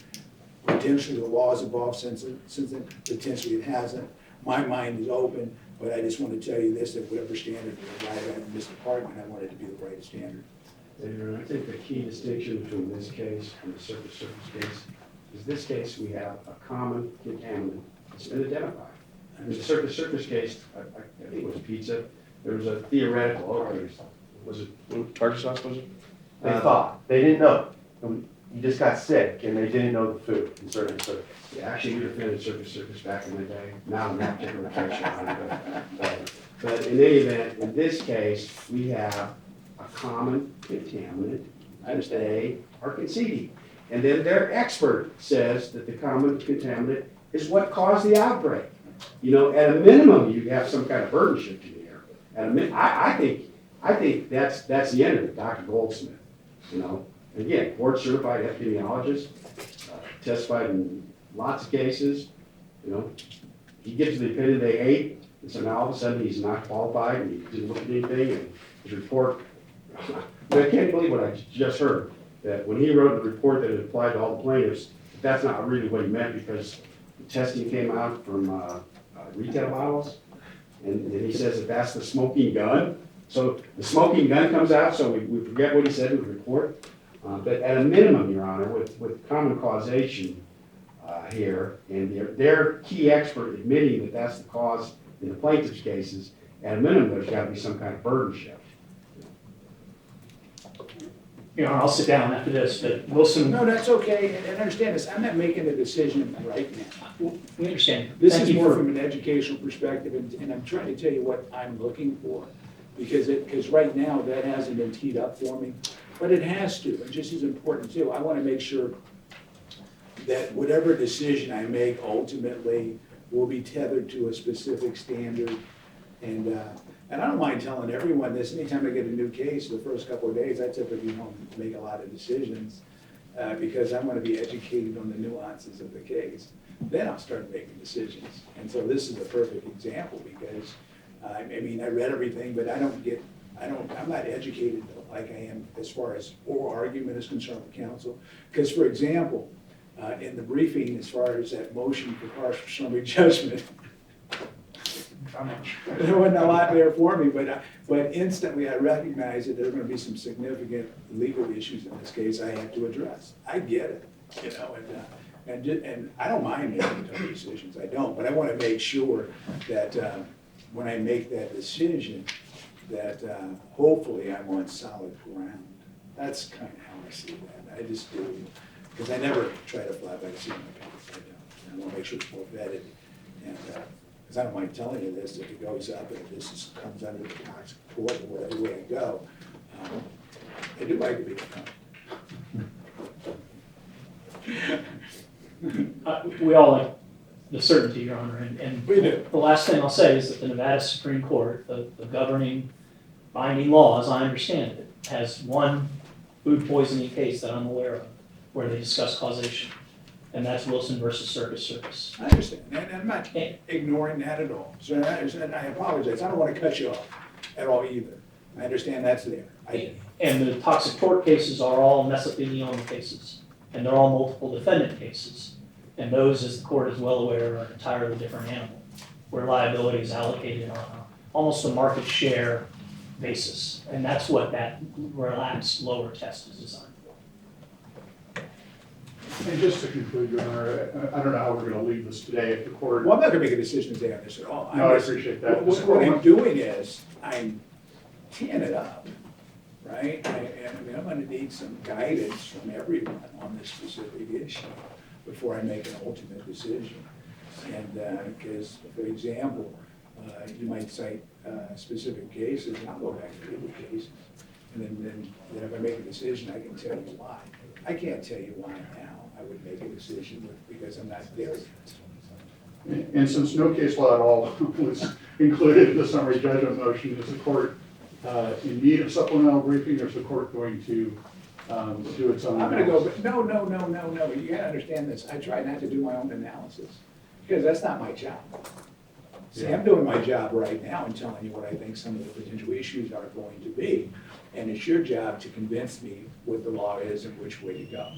Potentially the law has evolved since then, potentially it hasn't. My mind is open, but I just want to tell you this, that whatever standard we arrive at in this department, I want it to be the right standard. And I think the key distinction between this case and the surface case is this case, we have a common contaminant that's been identified. In the surface case, I think it was pizza, there was a theoretical, okay, was it? Tartar sauce, was it? They thought, they didn't know. You just got sick and they didn't know the food in certain circuits. Yeah, actually, we defended surface back in the day, not in that particular case. But in any event, in this case, we have a common contaminant that they are conceding. And then their expert says that the common contaminant is what caused the outbreak. You know, at a minimum, you have some kind of burden shifting here. I think that's the end of it, Dr. Goldsmith, you know. Again, board certified epidemiologist, testified in lots of cases, you know. He gives the opinion they ate, and so now all of a sudden he's not qualified and he didn't look at anything, and his report, I can't believe what I just heard, that when he wrote the report that it applied to all the plaintiffs, that's not really what he meant, because the testing came out from retail bottles, and he says that that's the smoking gun. So the smoking gun comes out, so we forget what he said in the report. But at a minimum, Your Honor, with common causation here, and their key expert admitting that that's the cause in the plaintiff's cases, at a minimum, there's got to be some kind of burden shift. You know, I'll sit down after this, but Wilson. No, that's okay, and understand this, I'm not making a decision right now. We understand. This Thank is you more for- from an educational perspective, and I'm trying to tell you what I'm looking for. Because right now, that hasn't been teed up for me, but it has to, and just as important too. I want to make sure that whatever decision I make ultimately will be tethered to a specific standard. And I don't mind telling everyone this, anytime I get a new case, the first couple of days, I typically don't make a lot of decisions because I want to be educated on the nuances of the case. Then I'll start making decisions. And so this is a perfect example because, I mean, I read everything, but I'm not educated like I am as far as oral argument is concerned with counsel. Because, for example, in the briefing, as far as that motion for partial summary judgment, there wasn't a lot there for me, but instantly I recognized that there are going to be some significant legal issues in this case I have to address. I get it, you know, and I don't mind making tough decisions, I don't, but I want to make sure that when I make that decision, that hopefully I'm on solid ground. That's kind of how I see that. I just do, because I never try to fly by the seat of my pants. I don't. And I want to make sure it's well vetted, and because I don't mind telling you this, if it goes up and if this comes under the toxic court or whatever way I go, I do like to be accountable. We all like the certainty, Your Honor, and We do. the last thing I'll say is that the Nevada Supreme Court, the governing binding law, as I understand it, has one food poisoning case that I'm aware of where they discuss causation, and that's Wilson versus Circus. I understand, and I'm not ignoring that at all. So I apologize, I don't want to cut you off at all either. I understand that's there. And the toxic tort cases are all mesothelioma cases, and they're all multiple defendant cases. And those, as the court is well aware, are an entirely different animal, where liability is allocated on almost a market share basis. And that's what that relaxed lower test is designed for. And just to conclude, Your Honor, I don't know how we're going to leave this today if the court. Well, I'm not going to make a decision today on this at all. No, I appreciate that. What I'm doing is, I'm teeing it up, right? I mean, I'm going to need some guidance from everyone on this specific issue before I make an ultimate decision. And because, for example, you might cite specific cases, and I'll go back to the cases. And then if I make a decision, I can tell you why. I can't tell you why now I would make a decision because I'm not there yet. And since no case law at all was included in the summary judgment motion, is the court in need of supplemental briefing, or is the court going to do its own I'm gonna analysis? go, no, you gotta understand this, I try not to do my own analysis, because that's not my job. See, I'm doing my job right now and telling you what I think some of the potential issues are going to be, and it's your job to convince me what the law is and which way to go.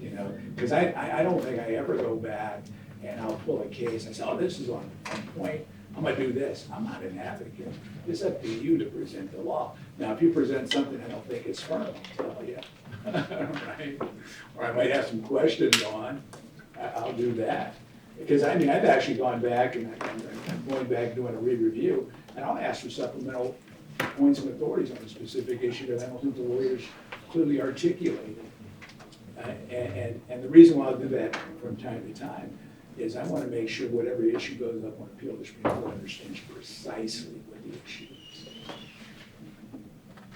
You know, because I don't think I ever go back and I'll pull a case and say, oh, this is on point, I'm gonna do this. I'm not an advocate. It's up to you to present the law. Now, if you present something I don't think is firm, I'll tell you. Right? Or I might have some questions on, I'll do that. Because I mean, I've actually gone back and I'm going back doing a re-review, and I'll ask for supplemental points of authorities on a specific issue that I don't think the lawyers clearly articulated. And the reason why I'll do that from time to time is I want to make sure whatever issue goes up on appeal, the Supreme Court understands precisely what the issue is.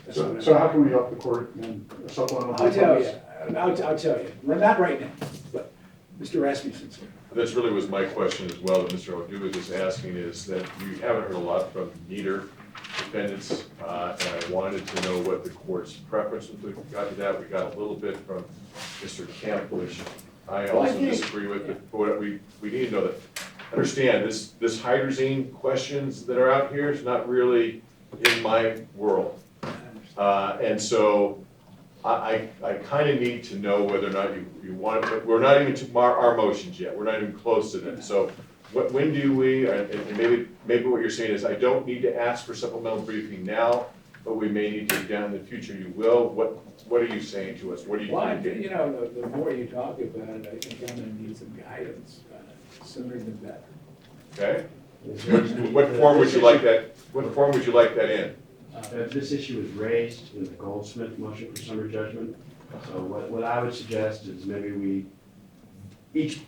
That's what So how can we help the court and supplemental? I'll tell you, I'll tell you, well, not right now, but Mr. Rasmussen, sir. This really was my question as well, that Mr. Odou was just asking, is that you haven't heard a lot from neither defendants, and I wanted to know what the court's preference was. We got to that, we got a little bit from Mr. Kemp, which I also disagree with, but we need to know that, understand, this hydrazine questions that are out here is not really in my world. And so I kind of need to know whether or not you want it, but we're not even to our motions yet. We're not even close to them. So when do we, and maybe what you're saying is I don't need to ask for supplemental briefing now, but we may need to down in the future. You will. What are you saying to us? What do you think? You know, the more you talk about it, I think I'm going to need some guidance. Sooner than better. Okay. What form would you like that? What form would you like that in? This issue was raised in the Goldsmith motion for summary judgment. So what I would suggest is maybe each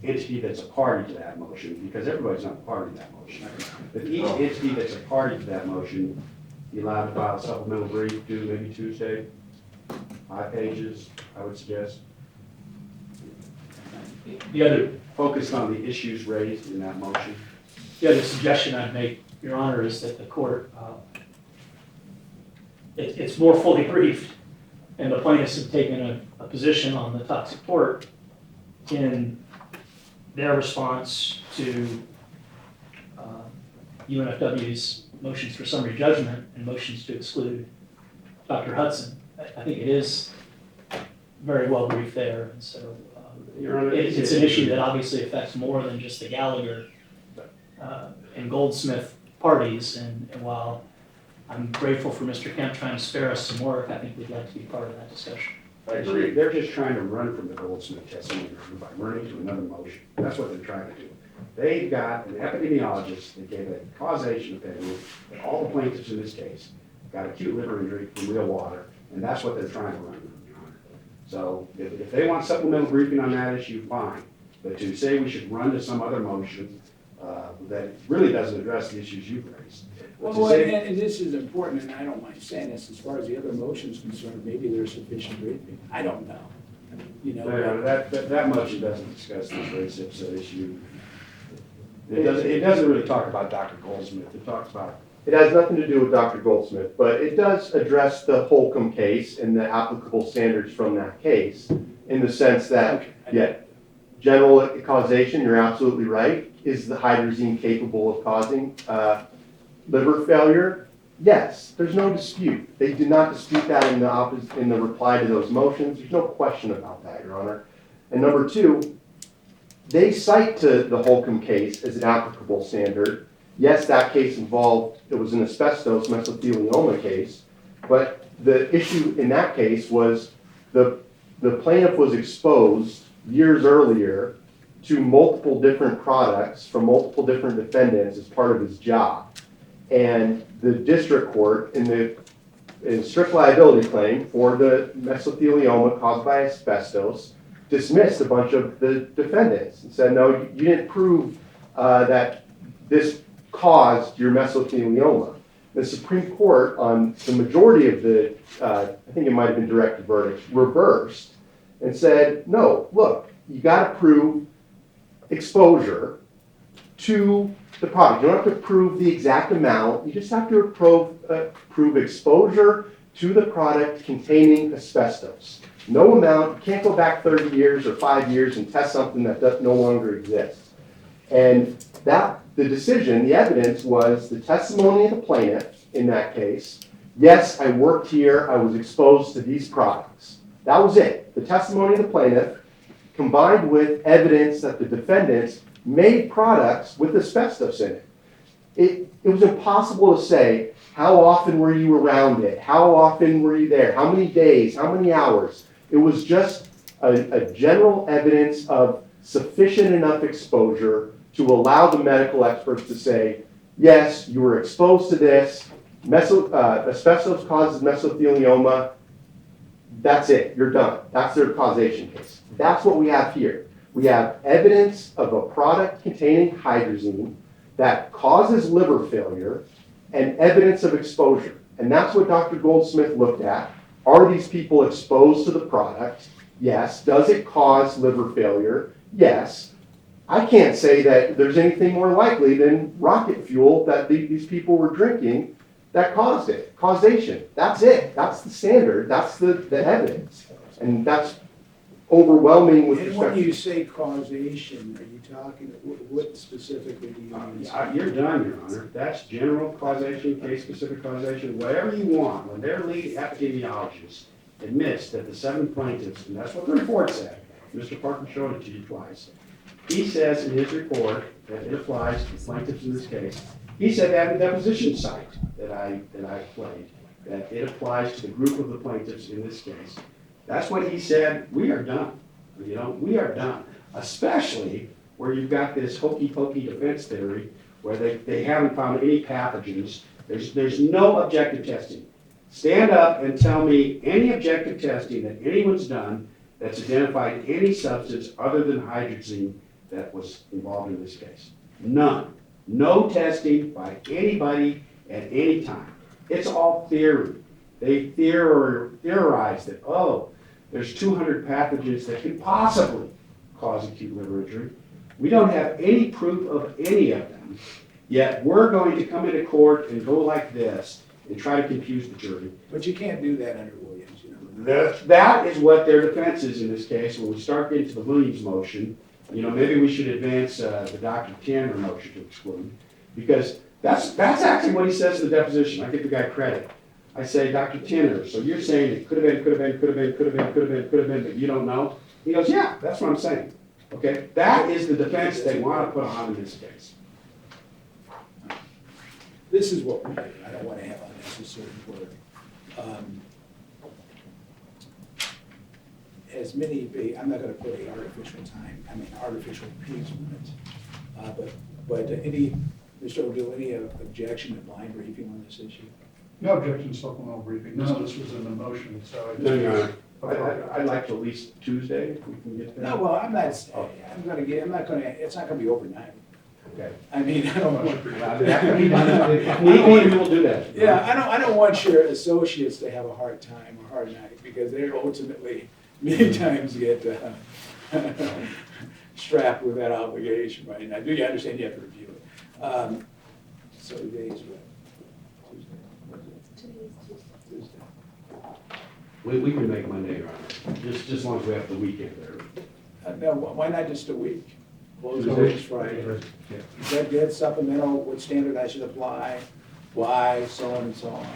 entity that's a party to that motion, because everybody's not a party to that motion. If each entity that's a party to that motion, be allowed to file a supplemental brief due maybe Tuesday, 5 pages, I would suggest. The other, Focused on the issues raised in that motion. the other suggestion I'd make, Your Honor, is that the court, it's more fully briefed, and the plaintiffs have taken a position on the toxic port in their response to UNFW's motions for summary judgment and motions to exclude Dr. Hudson. I think it is very well briefed there, and so Your Honor, it's an issue that obviously affects more than just the Gallagher and Goldsmith parties, and while I'm grateful for Mr. Kemp trying to spare us some work, I think we'd like to be part of that discussion. I agree. They're just trying to run from the Goldsmith testimony by running to another motion. That's what they're trying to do. They've got an epidemiologist that gave a causation opinion that all the plaintiffs in this case got acute liver injury from real water, and that's what they're trying to run from, Your Honor. So if they want supplemental briefing on that issue, fine. But to say we should run to some other motion that really doesn't address the issues you've raised. Well, and this is important, and I don't mind saying this, as far as the other motions concerned, maybe there's sufficient briefing. I don't know. You know. No, that motion doesn't discuss this race ipsa issue. It doesn't really talk about Dr. Goldsmith. It talks about. It has nothing to do with Dr. Goldsmith, but it does address the Holcomb case and the applicable standards from that case, in the sense that, yeah, general causation, you're absolutely right. Is the hydrazine capable of causing liver failure? Yes, there's no dispute. They did not dispute that in the reply to those motions. There's no question about that, Your Honor. And number two, they cite to the Holcomb case as an applicable standard. Yes, that case involved, it was an asbestos mesothelioma case, but the issue in that case was the plaintiff was exposed years earlier to multiple different products from multiple different defendants as part of his job. And the district court, in strict liability claim for the mesothelioma caused by asbestos, dismissed a bunch of the defendants and said, no, you didn't prove that this caused your mesothelioma. The Supreme Court, on the majority of the, I think it might have been directed verdicts, reversed and said, no, look, you got to prove exposure to the product. You don't have to prove the exact amount. You just have to prove exposure to the product containing asbestos. No amount. You can't go back 30 years or 5 years and test something that no longer exists. And that the decision, the evidence was the testimony of the plaintiff in that case. Yes, I worked here. I was exposed to these products. That was it. The testimony of the plaintiff combined with evidence that the defendants made products with asbestos in it. it was impossible to say, how often were you around it? How often were you there? How many days? How many hours? It was just a general evidence of sufficient enough exposure to allow the medical experts to say, yes, you were exposed to this, asbestos causes mesothelioma, that's it, you're done. That's their causation case. That's what we have here. We have evidence of a product containing hydrazine that causes liver failure and evidence of exposure. And that's what Dr. Goldsmith looked at. Are these people exposed to the product? Yes. Does it cause liver failure? Yes. I can't say that there's anything more likely than rocket fuel that these people were drinking that caused it. Causation. That's it. That's the standard. That's the evidence. And that's overwhelming with And respect when to... you say causation, are you talking, what specifically do you mean? You're done, Your Honor. That's general causation, case-specific causation, whatever you want. When their lead epidemiologist admits that the 7 plaintiffs, and that's what the report said, Mr. Parker showed it to you twice, he says in his report that it applies to the plaintiffs in this case. He said that in the deposition site that I played, that it applies to the group of the plaintiffs in this case. That's what he said. We are done. You know, we are done. Especially where you've got this hokey-pokey defense theory where they haven't found any pathogens. There's no objective testing. Stand up and tell me any objective testing that anyone's done that's identified any substance other than hydrazine that was involved in this case. None. No testing by anybody at any time. It's all theory. They theorize that, oh, there's 200 pathogens that could possibly cause acute liver injury. We don't have any proof of any of them, yet we're going to come into court and go like this and try to confuse the jury. But you can't do that under Williams, you know. That is what their defense is in this case. When we start getting to the Williams motion, you know, maybe we should advance the Dr. Tanner motion to exclude, because that's actually what he says in the deposition. I give the guy credit. I say, Dr. Tanner, so you're saying it could have been, but you don't know? He goes, yeah, that's what I'm saying. Okay, that is the defense they want to put on in this case. This is what we do. I don't want to have unnecessary work. As many, I'm not going to put an artificial page limit. But any, Mr. Odou, any objection to blind briefing on this issue? No objection to supplemental briefing. None of this was in the motion, so I just. No, Your Honor. I'd like to at least Tuesday, if we can get there. No, well, it's not going to be overnight. Okay. I mean, I don't want. If need be, we will do that. Yeah, I don't want your associates to have a hard time or hard night, because they ultimately many times get strapped with that obligation, right? And I do understand you have to review it. So today's what? Tuesday. We can make Monday, Your Honor, just as long as we have the weekend there. No, why not just a week? Close Tuesday. this Friday. Is that good? Supplemental, what standard I should apply, why, so on and so on.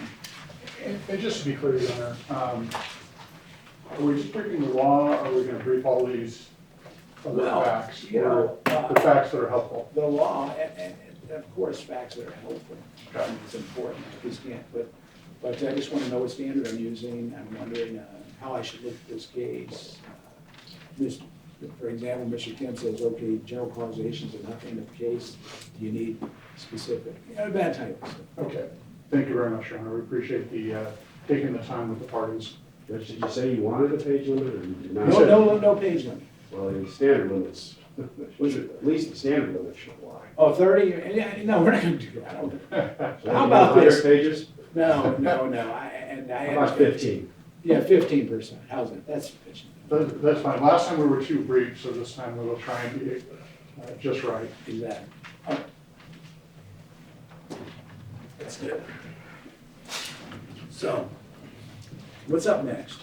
And just to be clear, Your Honor, are we just briefing the law, or are we gonna brief all these other Well, facts? you know, or the facts that are helpful? The law, and of course, facts that are helpful, it's important, I just can't, but I just want to know what standard I'm using. I'm wondering how I should look at this case. For example, Mr. Kemp says, okay, general causation is enough in the case. Do you need specific, that type of stuff. Okay, thank you very much, Your Honor. We appreciate the, taking the time with the parties. Judge, did you say you wanted a page limit, or you did not? No page limit. Well, the standard limits, at least the standard limit should apply. Oh, 30? Yeah, no, we're not going to do that. So How about this? 100 pages? No. How about 15? Yeah, 15%. How's that? That's sufficient. That's fine. Last time we were too brief, so this time we will try and be just right. Exactly. Okay. That's good. So, what's up next?